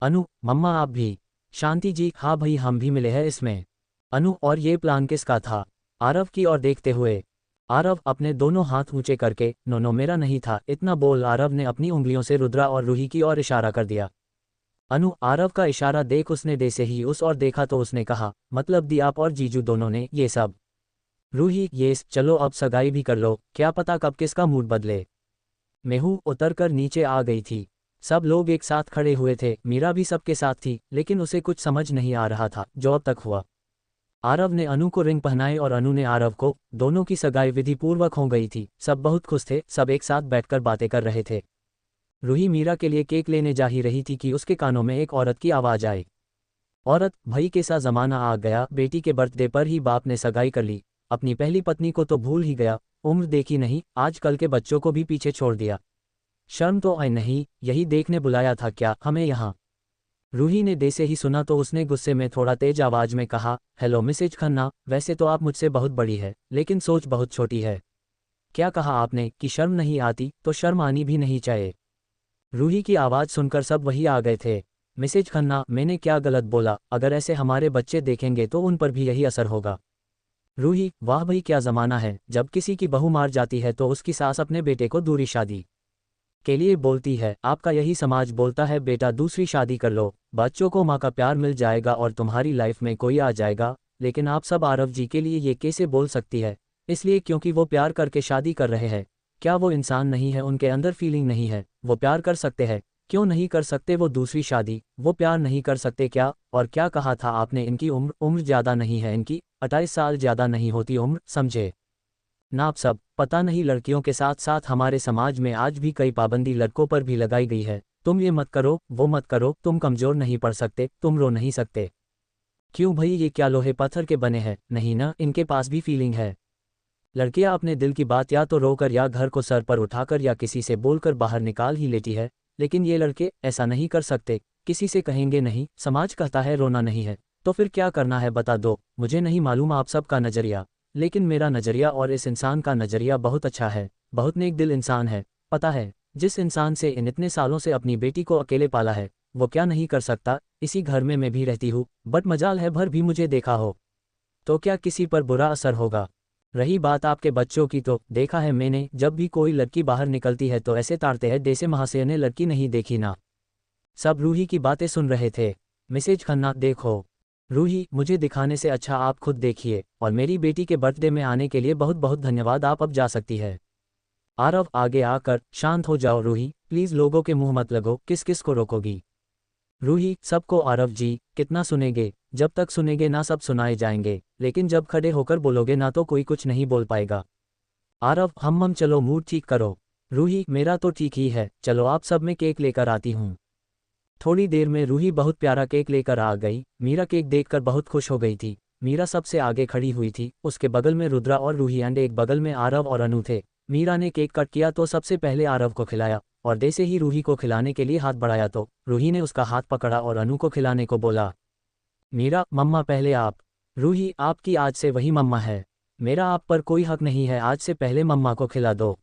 अनु, मम्मा आप भी। शांति जी, हाँ भाई हम भी मिले हैं इसमें। अनु, और ये प्लान किसका था। आरव की ओर देखते हुए। आरव अपने दोनों हाथ ऊंचे करके, नो नो मेरा नहीं था, इतना बोल आरव ने अपनी उंगलियों से रुद्रा और रूही की ओर इशारा कर दिया। अनु आरव का इशारा देख उसने जैसे ही उस और देखा तो उसने कहा, मतलब दी आप और जीजू दोनों ने ये सब। रूही, येस, चलो अब सगाई भी कर लो, क्या पता कब किसका मूड बदले। मेहू उतरकर नीचे आ गई थी। सब लोग एक साथ खड़े हुए थे, मीरा भी सबके साथ थी, लेकिन उसे कुछ समझ नहीं आ रहा था जो अब तक हुआ। आरव ने अनु को रिंग पहनाई और अनु ने आरव को। दोनों की सगाई विधि पूर्वक हो गई थी। सब बहुत खुश थे, सब एक साथ बैठकर बातें कर रहे थे। रूही मीरा के लिए केक लेने जा ही रही थी कि उसके कानों में एक औरत की आवाज़ आई। औरत, भाई कैसा ज़माना आ गया, बेटी के बर्थडे पर ही बाप ने सगाई कर ली। अपनी पहली पत्नी को तो भूल ही गया, उम्र देखी नहीं, आजकल के बच्चों को भी पीछे छोड़ दिया। शर्म तो आई नहीं, यही देखने बुलाया था क्या हमें यहाँ। रूही ने दे से ही सुना तो उसने गुस्से में थोड़ा तेज आवाज में कहा, हेलो मिसेज खन्ना, वैसे तो आप मुझसे बहुत बड़ी है, लेकिन सोच बहुत छोटी है। क्या कहा आपने कि शर्म नहीं आती, तो शर्म आनी भी नहीं चाहिए। रूही की आवाज़ सुनकर सब वही आ गए थे। मिसेज खन्ना, मैंने क्या गलत बोला, अगर ऐसे हमारे बच्चे देखेंगे तो उन पर भी यही असर होगा। रूही, वाह भाई क्या ज़माना है, जब किसी की बहू मार जाती है तो उसकी सास अपने बेटे को दूरी शादी के लिए बोलती है। आपका यही समाज बोलता है बेटा दूसरी शादी कर लो, बच्चों को माँ का प्यार मिल जाएगा और तुम्हारी लाइफ में कोई आ जाएगा। लेकिन आप सब आरव जी के लिए ये कैसे बोल सकती है? इसलिए क्योंकि वो प्यार करके शादी कर रहे हैं। क्या वो इंसान नहीं है? उनके अंदर फीलिंग नहीं है? वो प्यार कर सकते हैं, क्यों नहीं कर सकते वो दूसरी शादी? वो प्यार नहीं कर सकते क्या? और क्या कहा था आपने, इनकी उम्र ज़्यादा नहीं है, इनकी 28 साल ज़्यादा नहीं होती उम्र, समझे ना आप सब? पता नहीं लड़कियों के साथ साथ हमारे समाज में आज भी कई पाबंदी लड़कों पर भी लगाई गई है। तुम ये मत करो, वो मत करो, तुम कमज़ोर नहीं पड़ सकते, तुम रो नहीं सकते। क्यों भाई, ये क्या लोहे पत्थर के बने हैं? नहीं ना, इनके पास भी फीलिंग है। लड़कियां अपने दिल की बात या तो रोकर या घर को सर पर उठाकर या किसी से बोलकर बाहर निकाल ही लेती है, लेकिन ये लड़के ऐसा नहीं कर सकते। किसी से कहेंगे नहीं, समाज कहता है रोना नहीं है, तो फिर क्या करना है बता दो। मुझे नहीं मालूम आप सबका नज़रिया, लेकिन मेरा नज़रिया और इस इंसान का नज़रिया बहुत अच्छा है, बहुत नेक दिल इंसान है। पता है, जिस इंसान से इन इतने सालों से अपनी बेटी को अकेले पाला है, वो क्या नहीं कर सकता। इसी घर में मैं भी रहती हूँ, बट मजाल है भर भी मुझे देखा हो, तो क्या किसी पर बुरा असर होगा? रही बात आपके बच्चों की, तो देखा है मैंने, जब भी कोई लड़की बाहर निकलती है तो ऐसे ताड़ते हैं जैसे महाशय ने लड़की नहीं देखी ना। सब रूही की बातें सुन रहे थे। मिसेज खन्ना, देखो रूही, मुझे दिखाने से अच्छा आप खुद देखिए, और मेरी बेटी के बर्थडे में आने के लिए बहुत बहुत धन्यवाद, आप अब जा सकती है। आरव आगे आकर, शांत हो जाओ रूही, प्लीज़ लोगों के मुंह मत लगो, किस किस को रोकोगी? रूही, सबको आरव जी, कितना सुनेंगे? जब तक सुनेंगे ना सब सुनाए जाएंगे, लेकिन जब खड़े होकर बोलोगे ना तो कोई कुछ नहीं बोल पाएगा। आरव, हम चलो मूड ठीक करो। रूही, मेरा तो ठीक ही है, चलो आप सब में केक लेकर आती हूँ। थोड़ी देर में रूही बहुत प्यारा केक लेकर आ गई। मीरा केक देखकर बहुत खुश हो गई थी। मीरा सबसे आगे खड़ी हुई थी, उसके बगल में रुद्रा और रूही एंड एक बगल में आरव और अनु थे। मीरा ने केक कट किया तो सबसे पहले आरव को खिलाया, और जैसे ही रूही को खिलाने के लिए हाथ बढ़ाया तो रूही ने उसका हाथ पकड़ा और अनु को खिलाने को बोला। मीरा, मम्मा पहले आप। रूही, आपकी आज से वही मम्मा है, मेरा आप पर कोई हक नहीं है, आज से पहले मम्मा को खिला दो।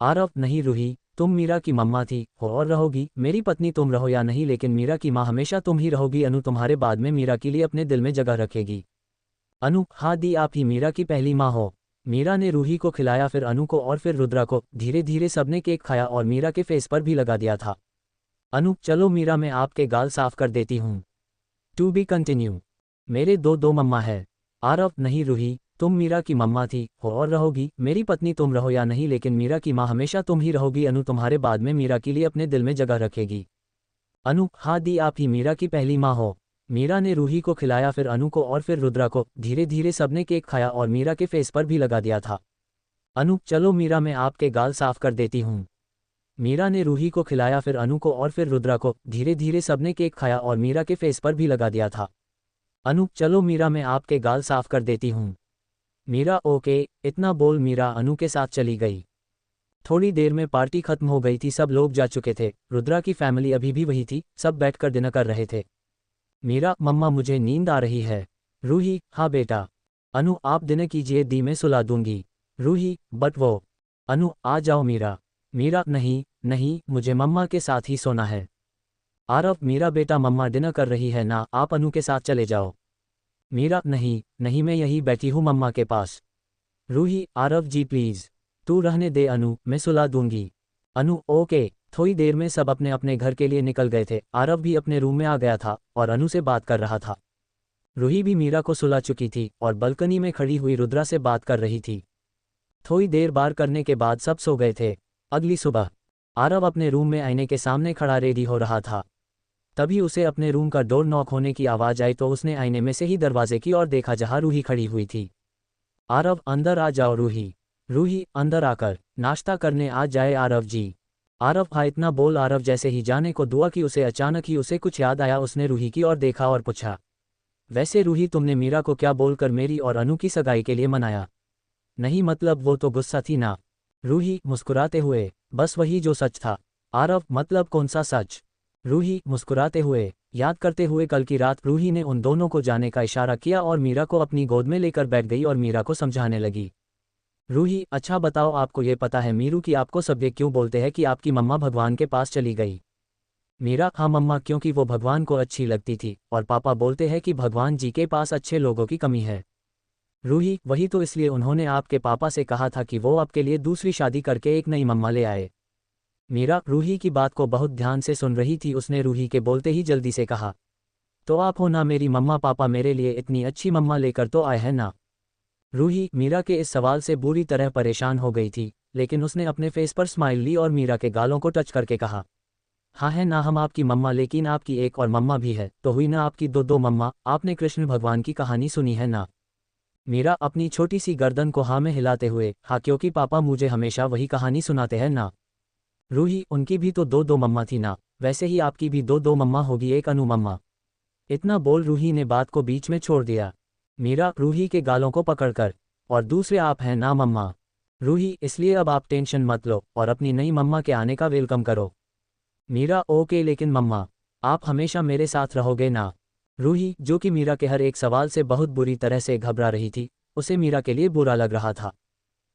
आरव, नहीं रूही, तुम मीरा की मम्मा थी हो और रहोगी, मेरी पत्नी तुम रहो या नहीं, लेकिन मीरा की माँ हमेशा तुम ही रहोगी। अनु तुम्हारे बाद में मीरा के लिए अपने दिल में जगह रखेगी। अनु, हाँ दी, आप ही मीरा की पहली माँ हो। मीरा ने रूही को खिलाया, फिर अनु को और फिर रुद्रा को। धीरे धीरे सबने केक खाया और मीरा के फेस पर भी लगा दिया था। अनु, चलो मीरा, मैं आपके गाल साफ कर देती हूँ। To be continue. मेरे दो दो मम्मा है। आरव, नहीं रूही, तुम मीरा की मम्मा थी हो और रहोगी, मेरी पत्नी तुम रहो या नहीं, लेकिन मीरा की माँ हमेशा तुम ही रहोगी। अनु तुम्हारे बाद में मीरा के लिए अपने दिल में जगह रखेगी। अनु, हाँ दी, आप ही मीरा की पहली माँ हो। मीरा ने रूही को खिलाया, फिर अनु को और फिर रुद्रा को। धीरे धीरे सबने केक खाया और मीरा के फेस पर भी लगा दिया था। अनु, चलो मीरा, मैं आपके गाल साफ कर देती हूँ। मीरा ने रूही को खिलाया, फिर अनु को और फिर रुद्रा को। धीरे धीरे सबने केक खाया और मीरा के फेस पर भी लगा दिया था। अनु, चलो मीरा, मैं आपके गाल साफ कर देती हूँ। मीरा, ओके, इतना बोल मीरा अनु के साथ चली गई। थोड़ी देर में पार्टी खत्म हो गई थी, सब लोग जा चुके थे। रुद्रा की फैमिली अभी भी वही थी, सब बैठकर डिनर कर रहे थे। मीरा, मम्मा मुझे नींद आ रही है। रूही, हाँ बेटा। अनु, आप डिनर कीजिए दी, मैं सुला दूंगी। रूही, बट वो। अनु, आ जाओ मीरा। मीरा, नहीं नहीं, मुझे मम्मा के साथ ही सोना है। आरव, मीरा बेटा, मम्मा डिनर कर रही है ना, आप अनु के साथ चले जाओ। मीरा, नहीं नहीं, मैं यहीं बैठी हूँ मम्मा के पास। रूही, आरव जी प्लीज़, तू रहने दे अनु, मैं सुला दूंगी। अनु, ओके। थोड़ी देर में सब अपने अपने घर के लिए निकल गए थे। आरव भी अपने रूम में आ गया था और अनु से बात कर रहा था। रूही भी मीरा को सुला चुकी थी और बालकनी में खड़ी हुई रुद्रा से बात कर रही थी। थोड़ी देर बात करने के बाद सब सो गए थे। अगली सुबह आरव अपने रूम में आईने के सामने खड़ा रेडी हो रहा था। तभी उसे अपने रूम का डोर नॉक होने की आवाज़ आई तो उसने आईने में से ही दरवाजे की ओर देखा जहां रूही खड़ी हुई थी। आरव, अंदर आ जाओ। रूही रूही अंदर आकर नाश्ता करने आ जाए आरव जी। आरव, हाँ। इतना बोल आरव जैसे ही जाने को दुआ कि उसे अचानक ही उसे कुछ याद आया। उसने रूही की ओर देखा और पूछा, वैसे रूही, तुमने मीरा को क्या बोलकर मेरी और अनु की सगाई के लिए मनाया? नहीं, मतलब वो तो गुस्सा थी ना। रूही मुस्कुराते हुए, बस वही जो सच था। आरव, मतलब कौन सा सच? रूही मुस्कुराते हुए, याद करते हुए कल की रात। रूही ने उन दोनों को जाने का इशारा किया और मीरा को अपनी गोद में लेकर बैठ गई और मीरा को समझाने लगी। रूही, अच्छा बताओ, आपको ये पता है मीरू कि आपको सब ये क्यों बोलते हैं कि आपकी मम्मा भगवान के पास चली गई? मीरा, हाँ मम्मा, क्योंकि वो भगवान को अच्छी लगती थी और पापा बोलते हैं कि भगवान जी के पास अच्छे लोगों की कमी है। रूही, वही तो, इसलिए उन्होंने आपके पापा से कहा था कि वो आपके लिए दूसरी शादी करके एक नई मम्मा ले आए। मीरा रूही की बात को बहुत ध्यान से सुन रही थी। उसने रूही के बोलते ही जल्दी से कहा, तो आप हो ना मेरी मम्मा? पापा मेरे लिए इतनी अच्छी मम्मा लेकर तो आए हैं ना। रूही मीरा के इस सवाल से बुरी तरह परेशान हो गई थी, लेकिन उसने अपने फेस पर स्माइल ली और मीरा के गालों को टच करके कहा, हाँ है ना हम आपकी मम्मा, लेकिन आपकी एक और मम्मा भी है, तो हुई ना आपकी दो मम्मा। आपने कृष्ण भगवान की कहानी सुनी है ना? मीरा अपनी छोटी सी गर्दन को हाँ में हिलाते हुए, हाँ, क्योंकि पापा मुझे हमेशा वही कहानी सुनाते हैं ना। रूही, उनकी भी तो दो मम्मा थी ना, वैसे ही आपकी भी दो मम्मा होगी, एक अनु मम्मा। इतना बोल रूही ने बात को बीच में छोड़ दिया। मीरा रूही के गालों को पकड़कर, और दूसरे आप हैं ना मम्मा। रूही, इसलिए अब आप टेंशन मत लो और अपनी नई मम्मा के आने का वेलकम करो। मीरा, ओके, लेकिन मम्मा आप हमेशा मेरे साथ रहोगे ना? रूही, जो कि मीरा के हर एक सवाल से बहुत बुरी तरह से घबरा रही थी, उसे मीरा के लिए बुरा लग रहा था।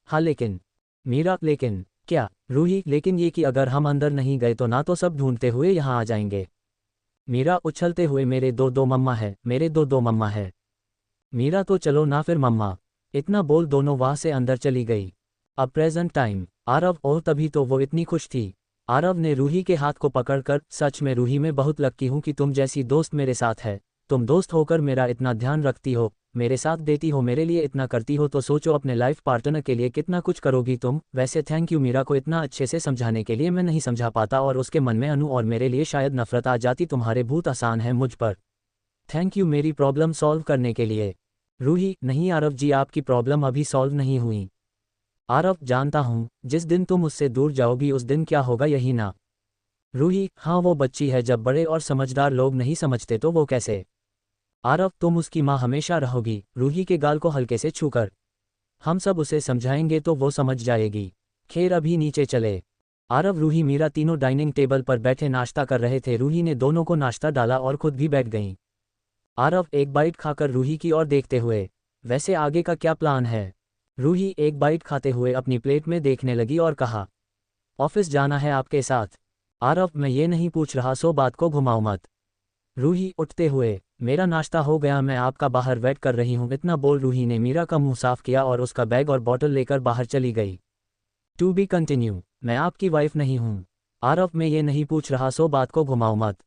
हाँ लेकिन मीरा, लेकिन क्या? रूही, लेकिन ये कि अगर हम अंदर नहीं गए तो ना तो सब ढूंढते हुए यहाँ आ जाएंगे। मीरा उछलते हुए, मेरे दो मम्मा है, मेरे दो मम्मा है। मीरा, तो चलो ना फिर मम्मा। इतना बोल दोनों वहाँ से अंदर चली गई। अब प्रेजेंट टाइम आरव, और तभी तो वो इतनी खुश थी। आरव ने रूही के हाथ को पकड़कर, सच में रूही, मैं बहुत लकी हूँ कि तुम जैसी दोस्त मेरे साथ है। तुम दोस्त होकर मेरा इतना ध्यान रखती हो, मेरे साथ देती हो, मेरे लिए इतना करती हो, तो सोचो अपने लाइफ पार्टनर के लिए कितना कुछ करोगी तुम। वैसे थैंक यू मीरा को इतना अच्छे से समझाने के लिए। मैं नहीं समझा पाता और उसके मन में अनु और मेरे लिए शायद नफरत आ जाती। तुम्हारे भूत आसान है मुझ पर। थैंक यू मेरी प्रॉब्लम सॉल्व करने के लिए। रूही, नहीं आरव जी, आपकी प्रॉब्लम अभी सॉल्व नहीं हुई। आरव, जानता हूँ, जिस दिन तुम उससे दूर जाओगी उस दिन क्या होगा, यही ना? रूही, हाँ, वो बच्ची है, जब बड़े और समझदार लोग नहीं समझते तो वो कैसे? आरव, तुम उसकी माँ हमेशा रहोगी। रूही के गाल को हल्के से छूकर, हम सब उसे समझाएंगे तो वो समझ जाएगी। खैर अभी नीचे चले। आरव, रूही, मीरा तीनों डाइनिंग टेबल पर बैठे नाश्ता कर रहे थे। रूही ने दोनों को नाश्ता डाला और खुद भी बैठ गईं। आरव एक बाइट खाकर रूही की ओर देखते हुए, वैसे आगे का क्या प्लान है? रूही एक बाइट खाते हुए अपनी प्लेट में देखने लगी और कहा, ऑफिस जाना है आपके साथ? आरव, मैं ये नहीं पूछ रहा, सो बात को घुमाओ मत। रूही उठते हुए, मेरा नाश्ता हो गया, मैं आपका बाहर वेट कर रही हूँ। इतना बोल रूही ने मीरा का मुंह साफ किया और उसका बैग और बॉटल लेकर बाहर चली गई। टू बी कंटिन्यू, मैं आपकी वाइफ नहीं हूँ। आरव, मैं ये नहीं पूछ रहा, सो बात को घुमाओ मत।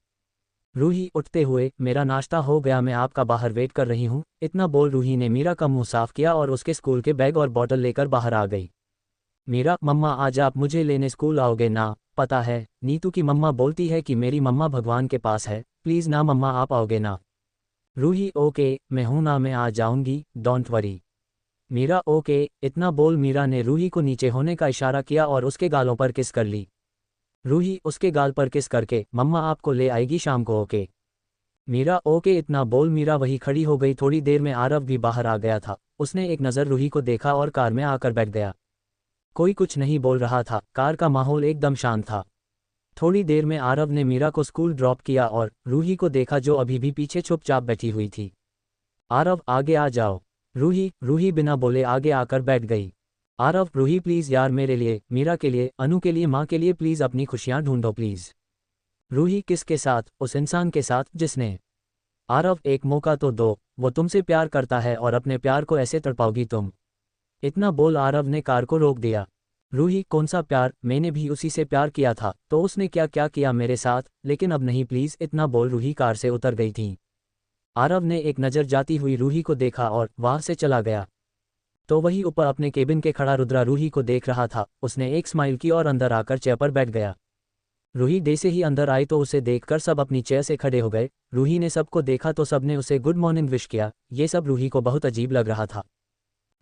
रूही उठते हुए, मेरा नाश्ता हो गया, मैं आपका बाहर वेट कर रही हूँ। इतना बोल रूही ने मीरा का मुंह साफ किया और उसके स्कूल के बैग और बॉटल लेकर बाहर आ गई। मीरा, मम्मा आज आप मुझे लेने स्कूल आओगे ना? पता है नीतू की मम्मा बोलती है कि मेरी मम्मा भगवान के पास है, प्लीज़ ना मम्मा, आप आओगे ना? रूही, ओके, मैं हूं ना, मैं आ जाऊंगी, डोंट वरी। मीरा, ओके। इतना बोल मीरा ने रूही को नीचे होने का इशारा किया और उसके गालों पर किस कर ली। रूही उसके गाल पर किस करके, मम्मा आपको ले आएगी शाम को, ओके? मीरा, ओके। इतना बोल मीरा वही खड़ी हो गई। थोड़ी देर में आरव भी बाहर आ गया था। उसने एक नज़र रूही को देखा और कार में आकर बैठ गया। कोई कुछ नहीं बोल रहा था, कार का माहौल एकदम शांत था। थोड़ी देर में आरव ने मीरा को स्कूल ड्रॉप किया और रूही को देखा जो अभी भी पीछे चुपचाप बैठी हुई थी। आरव, आगे आ जाओ। रूही बिना बोले आगे आकर बैठ गई। आरव, रूही प्लीज़ यार, मेरे लिए, मीरा के लिए, अनु के लिए, माँ के लिए, प्लीज़ अपनी खुशियाँ ढूंढो प्लीज़। रूही, किसके साथ? उस इंसान के साथ जिसने। आरव, एक मौका तो दो, वो तुमसे प्यार करता है और अपने प्यार को ऐसे तड़पाओगी तुम? इतना बोल आरव ने कार को रोक दिया। रूही, कौन सा प्यार? मैंने भी उसी से प्यार किया था, तो उसने क्या क्या किया मेरे साथ, लेकिन अब नहीं प्लीज़। इतना बोल रूही कार से उतर गई थी। आरव ने एक नज़र जाती हुई रूही को देखा और वहां से चला गया। तो वही ऊपर अपने केबिन के खड़ा रुद्रा रूही को देख रहा था। उसने एक स्माइल की और अंदर आकर चेयर पर बैठ गया। रूही जैसे ही अंदर आई तो उसे देखकर सब अपनी चेयर से खड़े हो गए। रूही ने सबको देखा तो सबने उसे गुड मॉर्निंग विश किया। ये सब रूही को बहुत अजीब लग रहा था।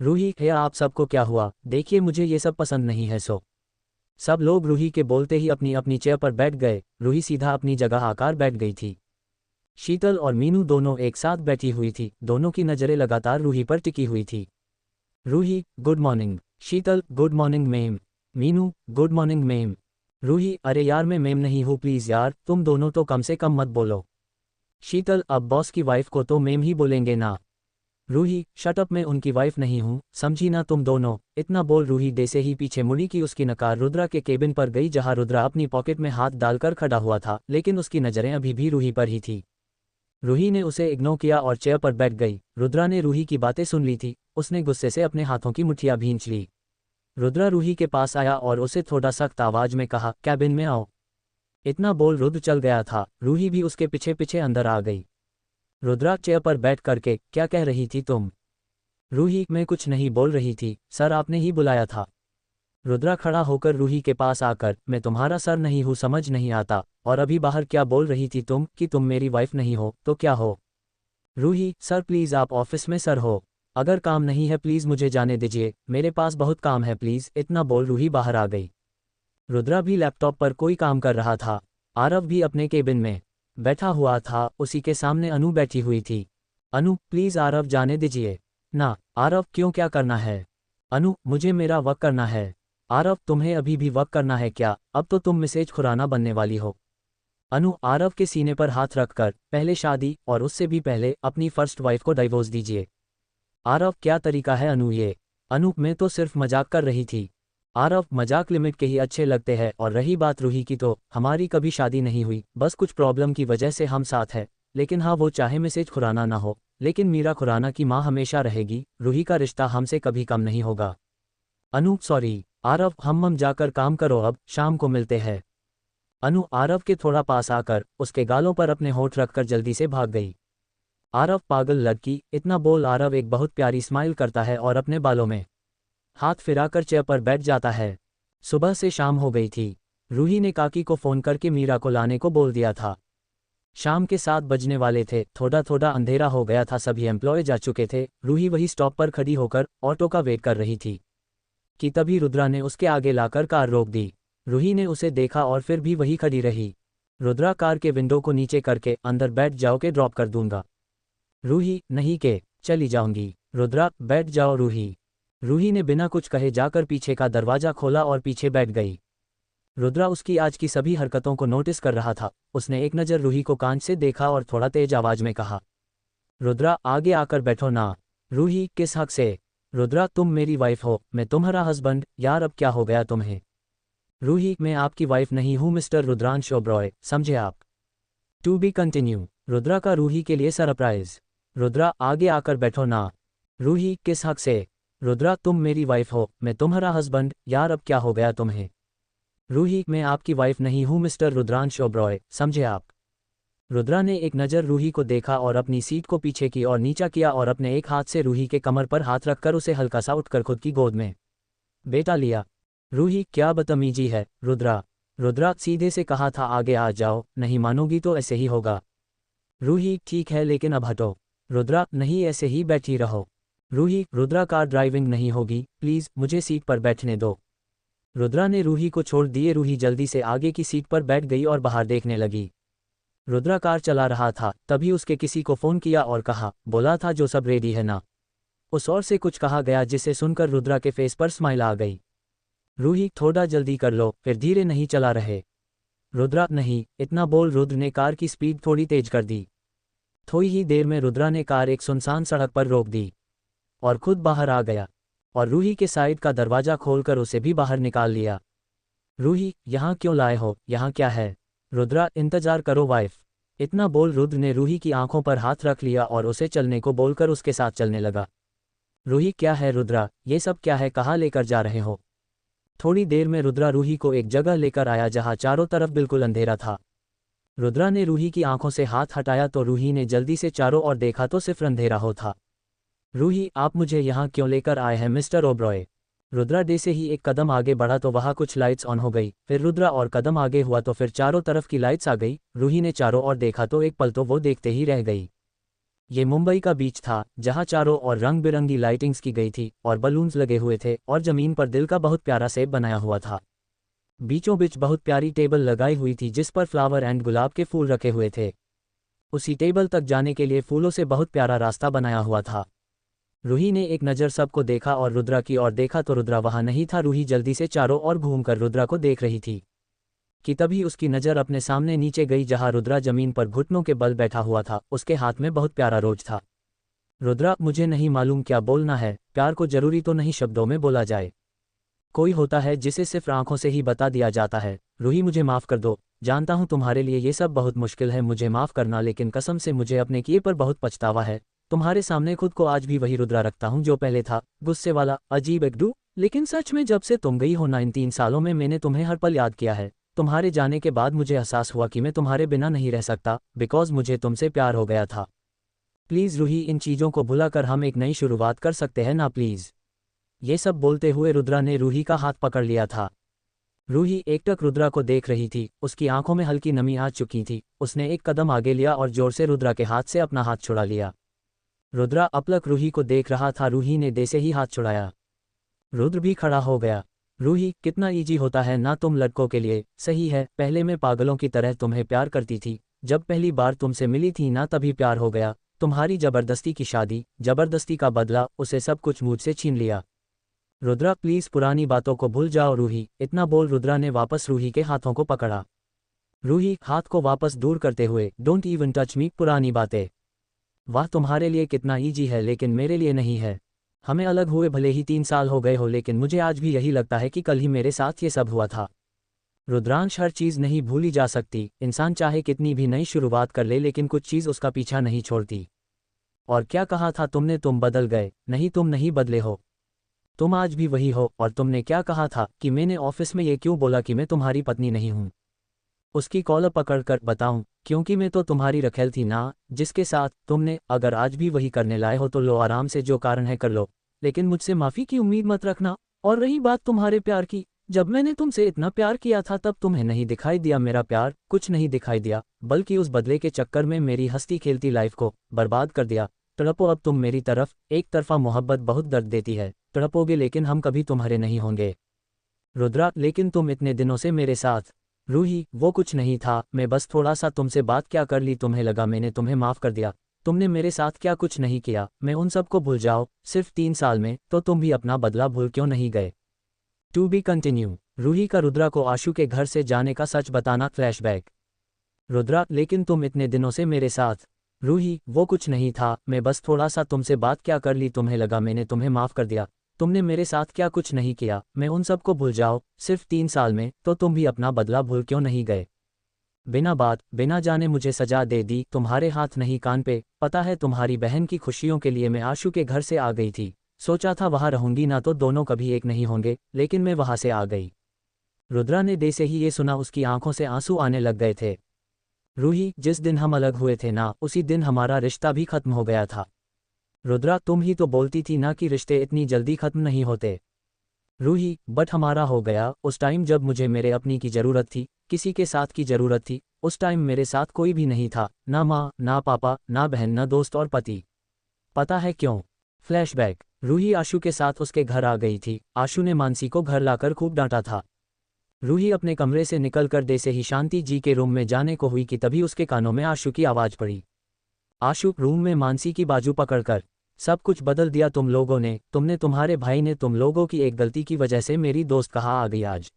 रूही, हे आप सबको क्या हुआ? देखिए मुझे ये सब पसंद नहीं है। सब लोग रूही के बोलते ही अपनी अपनी चेयर पर बैठ गए। रूही सीधा अपनी जगह आकर बैठ गई थी। शीतल और मीनू दोनों एक साथ बैठी हुई थी। दोनों की नज़रें लगातार रूही पर टिकी हुई थी। Ruhi, good morning. Sheetal, good morning ma'am. Meenu, good morning ma'am. Ruhi, अरे यार मैं मैम नहीं हूँ प्लीज़ यार, तुम दोनों तो कम से कम मत बोलो। शीतल, अब बॉस की वाइफ को तो मैम ही बोलेंगे ना। रूही, शट अप, मैं उनकी वाइफ नहीं हूँ, समझी ना तुम दोनों। इतना बोल रूही जैसे ही पीछे मुड़ी कि उसकी नकार रुद्रा के केबिन पर गई जहाँ रुद्रा अपनी पॉकेट में हाथ डालकर खड़ा हुआ था, लेकिन उसकी नज़रें अभी भी रूही पर ही थी। रूही ने उसे इग्नोर किया और चेयर पर बैठ गई। रुद्रा ने रूही की बातें सुन ली थी। उसने गुस्से से अपने हाथों की मुट्ठियां भींच ली। रुद्रा रूही के पास आया और उसे थोड़ा सख्त आवाज में कहा, कैबिन में आओ। इतना बोल रुद्र चल गया था। रूही भी उसके पीछे पीछे अंदर आ गई। रुद्रा चेयर पर बैठ करके, क्या कह रही थी तुम? रूही, मैं कुछ नहीं बोल रही थी सर, आपने ही बुलाया था। रुद्रा खड़ा होकर रूही के पास आकर, मैं तुम्हारा सर नहीं हूँ, समझ नहीं आता? और अभी बाहर क्या बोल रही थी तुम कि तुम मेरी वाइफ नहीं हो तो क्या हो? रूही, सर प्लीज़ आप ऑफिस में सर हो, अगर काम नहीं है प्लीज़ मुझे जाने दीजिए, मेरे पास बहुत काम है प्लीज़। इतना बोल रूही बाहर आ गई। रुद्रा भी लैपटॉप पर कोई काम कर रहा था। आरव भी अपने केबिन में बैठा हुआ था। उसी के सामने अनु बैठी हुई थी। अनु, प्लीज़ आरव जाने दीजिए ना। आरव, क्यों, क्या करना है? अनु, मुझे मेरा वर्क करना है। आरव, तुम्हें अभी भी वर्क करना है क्या? अब तो तुम मिसेज खुराना बनने वाली हो। अनु, आरव के सीने पर हाथ रखकर, पहले शादी और उससे भी पहले अपनी फर्स्ट वाइफ को डाइवोर्स दीजिए। आरव, क्या तरीका है अनु ये? अनु, मैं तो सिर्फ मजाक कर रही थी। आरव, मजाक लिमिट के ही अच्छे लगते हैं। और रही बात रूही की, तो हमारी कभी शादी नहीं हुई, बस कुछ प्रॉब्लम की वजह से हम साथ हैं। लेकिन हाँ, वो चाहे मिसेज खुराना ना हो, लेकिन मीरा खुराना की माँ हमेशा रहेगी। रूही का रिश्ता हमसे कभी कम नहीं होगा। अनु, सॉरी। आरव, हम जाकर काम करो, अब शाम को मिलते हैं। अनु आरव के थोड़ा पास आकर उसके गालों पर अपने होंठ रखकर जल्दी से भाग गई। आरव, पागल लड़की, इतना बोल आरव एक बहुत प्यारी स्माइल करता है और अपने बालों में हाथ फिराकर चेयर पर बैठ जाता है। सुबह से शाम हो गई थी। रूही ने काकी को फ़ोन करके मीरा को लाने को बोल दिया था। शाम के 7 बजने वाले थे। थोड़ा थोड़ा अंधेरा हो गया था, सभी एम्प्लॉय जा चुके थे। रूही वही स्टॉप पर खड़ी होकर ऑटो का वेट कर रही थी कि तभी रुद्रा ने उसके आगे लाकर कार रोक दी। रूही ने उसे देखा और फिर भी वही खड़ी रही। रुद्रा कार के विंडो को नीचे करके, अंदर बैठ जाओ के ड्रॉप कर दूंगा। रूही, नहीं के चली जाऊंगी। रुद्रा, बैठ जाओ रूही। रूही ने बिना कुछ कहे जाकर पीछे का दरवाजा खोला और पीछे बैठ गई। रुद्रा उसकी आज की सभी हरकतों को नोटिस कर रहा था। उसने एक नज़र रूही को कांच से देखा और थोड़ा तेज आवाज में कहा, रुद्रा आगे आकर बैठो ना। रूही, किस हक से? रुद्रा, तुम मेरी वाइफ हो, मैं तुम्हारा हस्बैंड। यार अब क्या हो गया तुम्हें? रूही, मैं आपकी वाइफ नहीं हूँ मिस्टर रुद्रांश ओब्रॉय, समझे आप? To be continue. रुद्रा का रूही के लिए सरप्राइज। रुद्रा, आगे आकर बैठो ना। रूही, किस हक से? रुद्रा, तुम मेरी वाइफ हो, मैं तुम्हारा हस्बैंड। यार अब क्या हो गया तुम्हें? रूही, मैं आपकी वाइफ नहीं हूँ मिस्टर रुद्रांश ओब्रॉय, समझे आप? रुद्रा ने एक नज़र रूही को देखा और अपनी सीट को पीछे की और नीचा किया और अपने एक हाथ से रूही के कमर पर हाथ रखकर उसे हल्का सा उठकर खुद की गोद में बैठा लिया। रूही, क्या बदतमीजी है रुद्रा। रुद्रा सीधे से कहा था आगे आ जाओ, नहीं मानोगी तो ऐसे ही होगा। रूही, ठीक है लेकिन अब हटो। रुद्रा, नहीं ऐसे ही बैठी रहो। रूही, रुद्रा कार ड्राइविंग नहीं होगी, प्लीज़ मुझे सीट पर बैठने दो। रुद्रा ने रूही को छोड़ दिए। रूही जल्दी से आगे की सीट पर बैठ गई और बाहर देखने लगी। रुद्रा कार चला रहा था, तभी उसके किसी को फ़ोन किया और कहा, बोला था जो सब रेडी है ना। उस ओर से कुछ कहा गया जिसे सुनकर रुद्रा के फेस पर स्माइल आ गई। रूही, थोड़ा जल्दी कर लो, फिर धीरे नहीं चला रहे। रुद्रा, नहीं। इतना बोल रुद्र ने कार की स्पीड थोड़ी तेज कर दी। थोड़ी ही देर में रुद्रा ने कार एक सुनसान सड़क पर रोक दी और खुद बाहर आ गया और रूही के साइड का दरवाज़ा खोलकर उसे भी बाहर निकाल लिया। रूही, यहाँ क्यों लाए हो, यहाँ क्या है? रुद्रा, इंतजार करो वाइफ। इतना बोल रुद्र ने रूही की आंखों पर हाथ रख लिया और उसे चलने को बोलकर उसके साथ चलने लगा। रूही, क्या है रुद्रा, ये सब क्या है, कहाँ लेकर जा रहे हो? थोड़ी देर में रुद्रा रूही को एक जगह लेकर आया जहाँ चारों तरफ बिल्कुल अंधेरा था। रुद्रा ने रूही की आंखों से हाथ हटाया तो रूही ने जल्दी से चारों ओर देखा तो सिर्फ अंधेरा हो था। रूही, आप मुझे यहाँ क्यों लेकर आए हैं मिस्टर ओब्रॉय? रुद्रा जैसे ही एक कदम आगे बढ़ा तो वहाँ कुछ लाइट्स ऑन हो गई, फिर रुद्रा और कदम आगे हुआ तो फिर चारों तरफ की लाइट्स आ गई। रूही ने चारों ओर देखा तो एक पल तो वो देखते ही रह गई। ये मुंबई का बीच था, जहाँ चारों ओर रंग बिरंगी लाइटिंग्स की गई थी और बलून्स लगे हुए थे और जमीन पर दिल का बहुत प्यारा सेब बनाया हुआ था। बीचों बीच बहुत प्यारी टेबल लगाई हुई थी जिस पर फ्लावर एंड गुलाब के फूल रखे हुए थे। उसी टेबल तक जाने के लिए फूलों से बहुत प्यारा रास्ता बनाया हुआ था। रूही ने एक नज़र सबको देखा और रुद्रा की ओर देखा तो रुद्रा वहां नहीं था। रूही जल्दी से चारों ओर घूमकर रुद्रा को देख रही थी कि तभी उसकी नज़र अपने सामने नीचे गई जहां रुद्रा जमीन पर घुटनों के बल बैठा हुआ था। उसके हाथ में बहुत प्यारा रोज था। रुद्रा, मुझे नहीं मालूम क्या बोलना है। प्यार को जरूरी तो नहीं शब्दों में बोला जाए, कोई होता है जिसे सिर्फ आंखों से ही बता दिया जाता है। रूही, मुझे माफ़ कर दो। जानता हूँ तुम्हारे लिए ये सब बहुत मुश्किल है, मुझे माफ़ करना, लेकिन कसम से मुझे अपने किए पर बहुत पछतावा है। तुम्हारे सामने खुद को आज भी वही रुद्रा रखता हूँ जो पहले था, गुस्से वाला, अजीब एकदू। लेकिन सच में जब से तुम गई हो ना, इन 3 सालों में मैंने तुम्हें हर पल याद किया है। तुम्हारे जाने के बाद मुझे एहसास हुआ कि मैं तुम्हारे बिना नहीं रह सकता, बिकॉज मुझे तुमसे प्यार हो गया था। प्लीज़ रूही, इन चीज़ों को भुलाकर हम एक नई शुरुआत कर सकते हैं ना, प्लीज़। ये सब बोलते हुए रुद्रा ने रूही का हाथ पकड़ लिया था। रूही एकटक रुद्रा को देख रही थी, उसकी आंखों में हल्की नमी आ चुकी थी। उसने एक कदम आगे लिया और जोर से रुद्रा के हाथ से अपना हाथ छुड़ा लिया। रुद्रा अपलक रूही को देख रहा था। रूही ने जैसे ही हाथ छुड़ाया, रुद्र भी खड़ा हो गया। रूही, कितना इजी होता है ना तुम लड़कों के लिए। सही है, पहले मैं पागलों की तरह तुम्हें प्यार करती थी। जब पहली बार तुमसे मिली थी ना, तभी प्यार हो गया। तुम्हारी जबरदस्ती की शादी, जबरदस्ती का बदला, उसे सब कुछ मुझसे छीन लिया। रुद्रा, प्लीज पुरानी बातों को भूल जाओ। रूही, इतना बोल रुद्रा ने वापस रूही के हाथों को पकड़ा। रूही हाथ को वापस दूर करते हुए, डोंट इवन टच मी, पुरानी बातें। वाह, तुम्हारे लिए कितना ईजी है, लेकिन मेरे लिए नहीं है। हमें अलग हुए भले ही 3 साल हो गए हो, लेकिन मुझे आज भी यही लगता है कि कल ही मेरे साथ ये सब हुआ था। रुद्रांश, हर चीज़ नहीं भूली जा सकती। इंसान चाहे कितनी भी नई शुरुआत कर ले, लेकिन कुछ चीज़ उसका पीछा नहीं छोड़ती। और क्या कहा था तुमने? तुम बदल गए। नहीं, तुम नहीं बदले हो, तुम आज भी वही हो। और तुमने क्या कहा था कि मैंने ऑफिस में ये क्यों बोला कि मैं तुम्हारी पत्नी नहीं हूं? उसकी कॉलर पकड़कर बताऊं? क्योंकि मैं तो तुम्हारी रखेल थी ना, जिसके साथ तुमने। अगर आज भी वही करने लाए हो तो लो, आराम से जो कारण है कर लो, लेकिन मुझसे माफ़ी की उम्मीद मत रखना। और रही बात तुम्हारे प्यार की, जब मैंने तुमसे इतना प्यार किया था तब तुम्हें नहीं दिखाई दिया मेरा प्यार, कुछ नहीं दिखाई दिया, बल्कि उस बदले के चक्कर में मेरी हंसती खेलती लाइफ को बर्बाद कर दिया। तड़पो अब तुम मेरी तरफ। एक तरफा मोहब्बत बहुत दर्द देती है। तड़पोगे, लेकिन हम कभी तुम्हारे नहीं होंगे। रुद्रा, लेकिन तुम इतने दिनों से मेरे साथ। रूही, वो कुछ नहीं था, मैं बस थोड़ा सा तुमसे बात क्या कर ली। तुम्हें लगा मैंने तुम्हें माफ़ कर दिया। तुमने मेरे साथ क्या कुछ नहीं किया। मैं उन सबको भूल जाओ। सिर्फ 3 साल में तो तुम भी अपना बदला भूल क्यों नहीं गए? To be continue. रूही का रुद्रा को आशु के घर से जाने का सच बताना फ्लैशबैक। रुद्रा, लेकिन तुम इतने दिनों से मेरे साथ। रूही, वो कुछ नहीं था, मैं बस थोड़ा सा तुमसे बात क्या कर ली। तुम्हें लगा मैंने तुम्हें माफ़ कर दिया। तुमने मेरे साथ क्या कुछ नहीं किया। मैं उन सबको भूल जाओ। सिर्फ 3 साल में तो तुम भी अपना बदला भूल क्यों नहीं गए? बिना बात बिना जाने मुझे सजा दे दी। तुम्हारे हाथ नहीं कान पे। पता है, तुम्हारी बहन की खुशियों के लिए मैं आशु के घर से आ गई थी। सोचा था वहां रहूंगी ना तो दोनों कभी एक नहीं होंगे, लेकिन मैं वहां से आ गई। रुद्रा ने जैसे ही ये सुना उसकी आंखों से आंसू आने लग गए थे। रूही, जिस दिन हम अलग हुए थे ना, उसी दिन हमारा रिश्ता भी खत्म हो गया था। रुद्रा, तुम ही तो बोलती थी ना कि रिश्ते इतनी जल्दी खत्म नहीं होते। रूही, बट हमारा हो गया। उस टाइम जब मुझे मेरे अपनी की ज़रूरत थी, किसी के साथ की ज़रूरत थी, उस टाइम मेरे साथ कोई भी नहीं था, ना माँ, ना पापा, ना बहन, ना दोस्त और पति। पता है क्यों? फ्लैशबैक। रूही आशु के साथ उसके घर आ गई थी। आशु ने मानसी को घर लाकर खूब डांटा था। रूही अपने कमरे से निकलकर जैसे ही शांति जी के रूम में जाने को हुई कि तभी उसके कानों में आशु की आवाज़ पड़ी। आशु, रूम में मानसी की बाजू पकड़कर, सब कुछ बदल दिया तुम लोगों ने। तुमने, तुम्हारे भाई ने, तुम लोगों की एक गलती की वजह से मेरी दोस्त कहाँ आ गई आज।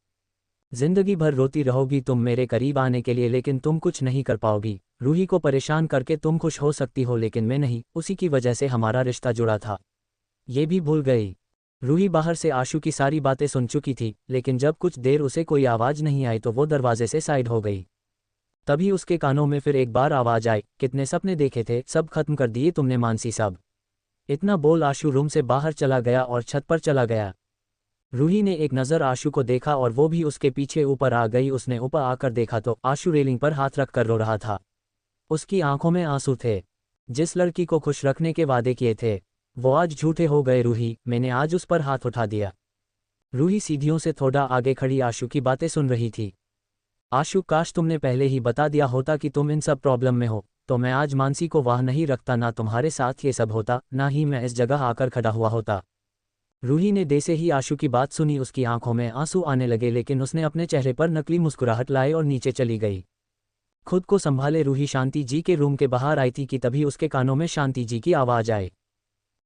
जिंदगी भर रोती रहोगी तुम मेरे करीब आने के लिए, लेकिन तुम कुछ नहीं कर पाओगी। रूही को परेशान करके तुम खुश हो सकती हो, लेकिन मैं नहीं। उसी की वजह से हमारा रिश्ता जुड़ा था, ये भी भूल गई। रूही बाहर से आशु की सारी बातें सुन चुकी थी, लेकिन जब कुछ देर उसे कोई आवाज़ नहीं आई तो वो दरवाजे से साइड हो गई। तभी उसके कानों में फिर एक बार आवाज़ आई, कितने सपने देखे थे, सब खत्म कर दिए तुमने मानसी, सब। इतना बोल आशु रूम से बाहर चला गया और छत पर चला गया। रूही ने एक नज़र आशु को देखा और वो भी उसके पीछे ऊपर आ गई। उसने ऊपर आकर देखा तो आशु रेलिंग पर हाथ रख कर रो रहा था। उसकी आंखों में आंसू थे। जिस लड़की को खुश रखने के वादे किए थे वो आज झूठे हो गए। रूही, मैंने आज उस पर हाथ उठा दिया। रूही सीढ़ियों से थोड़ा आगे खड़ी आशु की बातें सुन रही थी। आशु, काश तुमने पहले ही बता दिया होता कि तुम इन सब प्रॉब्लम में हो, तो मैं आज मानसी को वहाँ नहीं रखता, ना तुम्हारे साथ ये सब होता, ना ही मैं इस जगह आकर खड़ा हुआ होता। रूही ने जैसे ही आशु की बात सुनी उसकी आंखों में आंसू आने लगे, लेकिन उसने अपने चेहरे पर नकली मुस्कुराहट लाए और नीचे चली गई। खुद को संभाले रूही शांति जी के रूम के बाहर आई थी कि तभी उसके कानों में शांति जी की आवाज़ आए।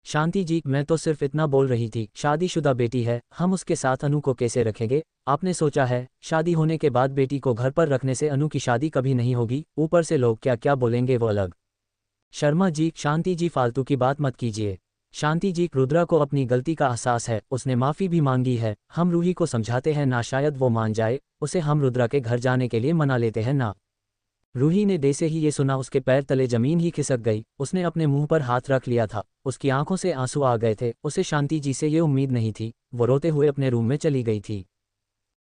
शांति जी, मैं तो सिर्फ इतना बोल रही थी, शादीशुदा बेटी है, हम उसके साथ अनु को कैसे रखेंगे? आपने सोचा है शादी होने के बाद बेटी को घर पर रखने से अनु की शादी कभी नहीं होगी? ऊपर से लोग क्या क्या बोलेंगे वो अलग। शर्मा जी, शांति जी फालतू की बात मत कीजिए। शांति जी, रुद्रा को अपनी गलती का एहसास है, उसने माफ़ी भी मांगी है। हम रूही को समझाते हैं ना, शायद वो मान जाए, उसे हम रुद्रा के घर जाने के लिए मना लेते हैं ना। रूही ने जैसे ही ये सुना उसके पैर तले जमीन ही खिसक गई। उसने अपने मुंह पर हाथ रख लिया था, उसकी आंखों से आंसू आ गए थे। उसे शांति जी से ये उम्मीद नहीं थी। वो रोते हुए अपने रूम में चली गई थी।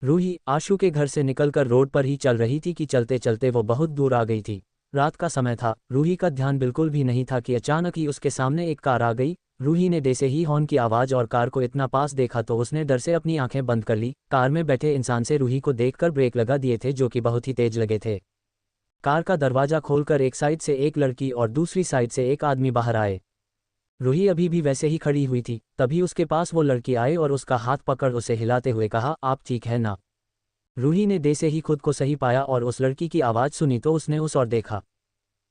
रूही आशु के घर से निकलकर रोड पर ही चल रही थी कि चलते चलते वो बहुत दूर आ गई थी। रात का समय था। रूही का ध्यान बिल्कुल भी नहीं था कि अचानक ही उसके सामने एक कार आ गई। रूही ने जैसे ही हॉर्न की आवाज़ और कार को इतना पास देखा तो उसने डर से अपनी आंखें बंद कर ली। कार में बैठे इंसान से रूही को देखकर ब्रेक लगा दिए थे, जो कि बहुत ही तेज लगे थे। कार का दरवाजा खोलकर एक साइड से एक लड़की और दूसरी साइड से एक आदमी बाहर आए। रूही अभी भी वैसे ही खड़ी हुई थी, तभी उसके पास वो लड़की आए और उसका हाथ पकड़ उसे हिलाते हुए कहा, आप ठीक है ना? रूही ने जैसे ही खुद को सही पाया और उस लड़की की आवाज़ सुनी तो उसने उस और देखा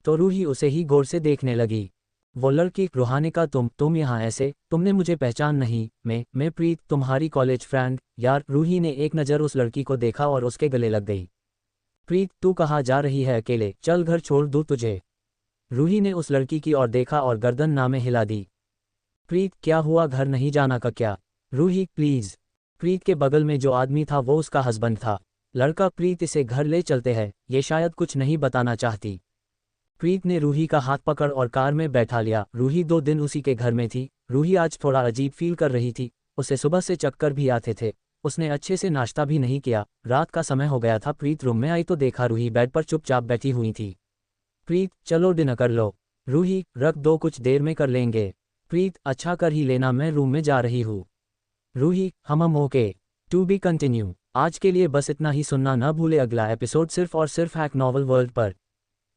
तो रूही उसे ही गौर से देखने लगी। वो लड़की, रूहानिका, तुम यहाँ ऐसे? तुमने मुझे पहचान नहीं? मैं प्रीत, तुम्हारी कॉलेज फ्रेंड। यार, रूही ने एक नज़र उस लड़की को देखा और उसके गले लग गई। प्रीत, तू कहाँ जा रही है अकेले? चल घर छोड़ दूँ तुझे। रूही ने उस लड़की की ओर देखा और गर्दन ना में हिला दी। प्रीत, क्या हुआ, घर नहीं जाना का क्या? रूही प्लीज़। प्रीत के बगल में जो आदमी था वो उसका हस्बैंड था। लड़का, प्रीत इसे घर ले चलते हैं, ये शायद कुछ नहीं बताना चाहती। प्रीत ने रूही का हाथ पकड़ और कार में बैठा लिया। रूही 2 दिन उसी के घर में थी। रूही आज थोड़ा अजीब फील कर रही थी। उसे सुबह से चक्कर भी आते थे। उसने अच्छे से नाश्ता भी नहीं किया। रात का समय हो गया था। प्रीत रूम में आई तो देखा रूही बेड पर चुपचाप बैठी हुई थी। प्रीत, चलो डिनर कर लो। रूही, रख दो, कुछ देर में कर लेंगे। प्रीत, अच्छा कर ही लेना, मैं रूम में जा रही हूँ। रूही, हम ओके। To be continue. आज के लिए बस इतना ही। सुनना न भूले अगला एपिसोड सिर्फ और सिर्फ हैक नॉवल वर्ल्ड पर।